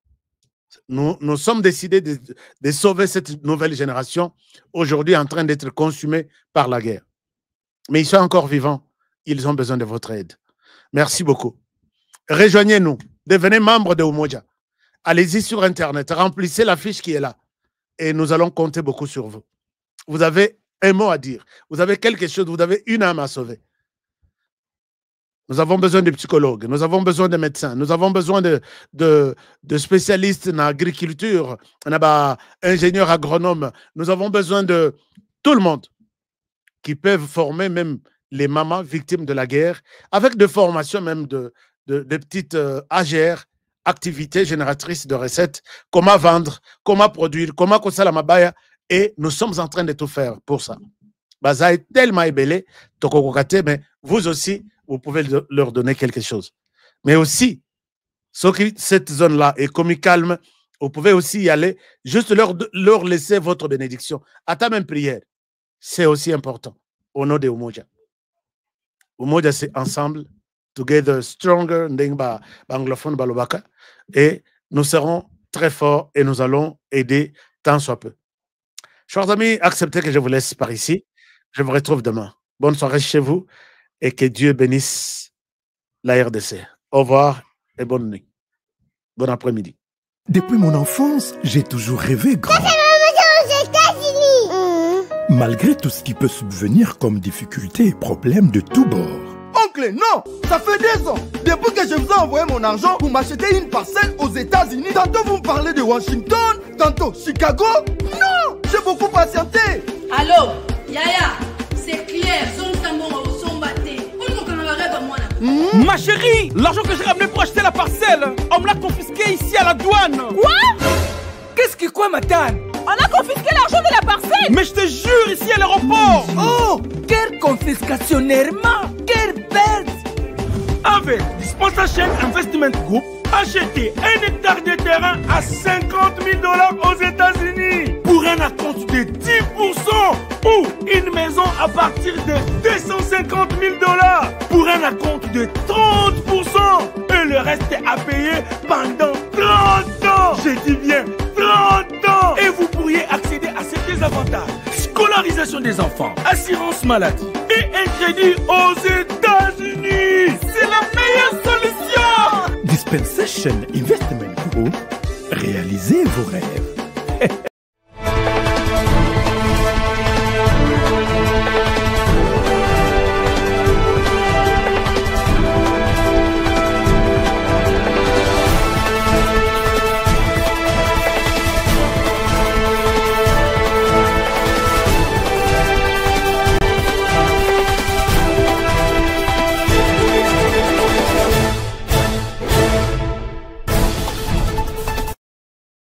Nous sommes décidés de sauver cette nouvelle génération aujourd'hui en train d'être consumée par la guerre. Mais ils sont encore vivants. Ils ont besoin de votre aide. Merci beaucoup. Rejoignez-nous. Devenez membre de Umoja. Allez-y sur Internet. Remplissez la fiche qui est là. Et nous allons compter beaucoup sur vous. Vous avez un mot à dire. Vous avez quelque chose. Vous avez une âme à sauver. Nous avons besoin de psychologues, nous avons besoin de médecins, nous avons besoin de spécialistes en agriculture, ingénieurs agronomes. Nous avons besoin de tout le monde qui peuvent former même les mamans victimes de la guerre, avec des formations même de petites AGR, activités génératrices de recettes, comment vendre, comment produire, comment ça la mabaya. Et nous sommes en train de tout faire pour ça. Baza est tellement ébélé, mais vous aussi, vous pouvez leur donner quelque chose. Mais aussi, cette zone-là est comme calme, vous pouvez aussi y aller, juste leur laisser votre bénédiction. À ta même prière, c'est aussi important, au nom de Umoja. Umoja, c'est ensemble, together, stronger, anglophone, balobaka, et nous serons très forts et nous allons aider tant soit peu. Chers amis, acceptez que je vous laisse par ici. Je vous retrouve demain. Bonne soirée chez vous. Et que Dieu bénisse la RDC. Au revoir et bonne nuit. Bon après-midi. Depuis mon enfance, j'ai toujours rêvé grand. Malgré tout ce qui peut subvenir comme difficultés et problèmes de tous bords. Oncle, non, ça fait 2 ans. Depuis que je vous ai envoyé mon argent pour m'acheter une parcelle aux États-Unis, tantôt vous me parlez de Washington, tantôt Chicago. Non, j'ai beaucoup patienté. Allô, Yaya, c'est clair, Ma chérie, l'argent que j'ai ramené pour acheter la parcelle, on me l'a confisqué ici à la douane. Quoi? Qu'est-ce que quoi, madame? On a confisqué l'argent de la parcelle. Mais je te jure, ici à l'aéroport. Oh, quelle confiscationnairement, quelle perte. Avec Sponsorship Investment Group, achetez 1 hectare de terrain à $50 000 aux États-Unis pour un acompte de 10% ou une maison à partir de $250 000 pour un acompte de 30% et le reste à payer pendant 30 ans. Je dis bien 30 ans. Et vous pourriez accéder à ces désavantages: scolarisation des enfants, assurance maladie et un crédit aux États-Unis. C'est la meilleure solution. Dispensation Investment Group réaliser vos rêves.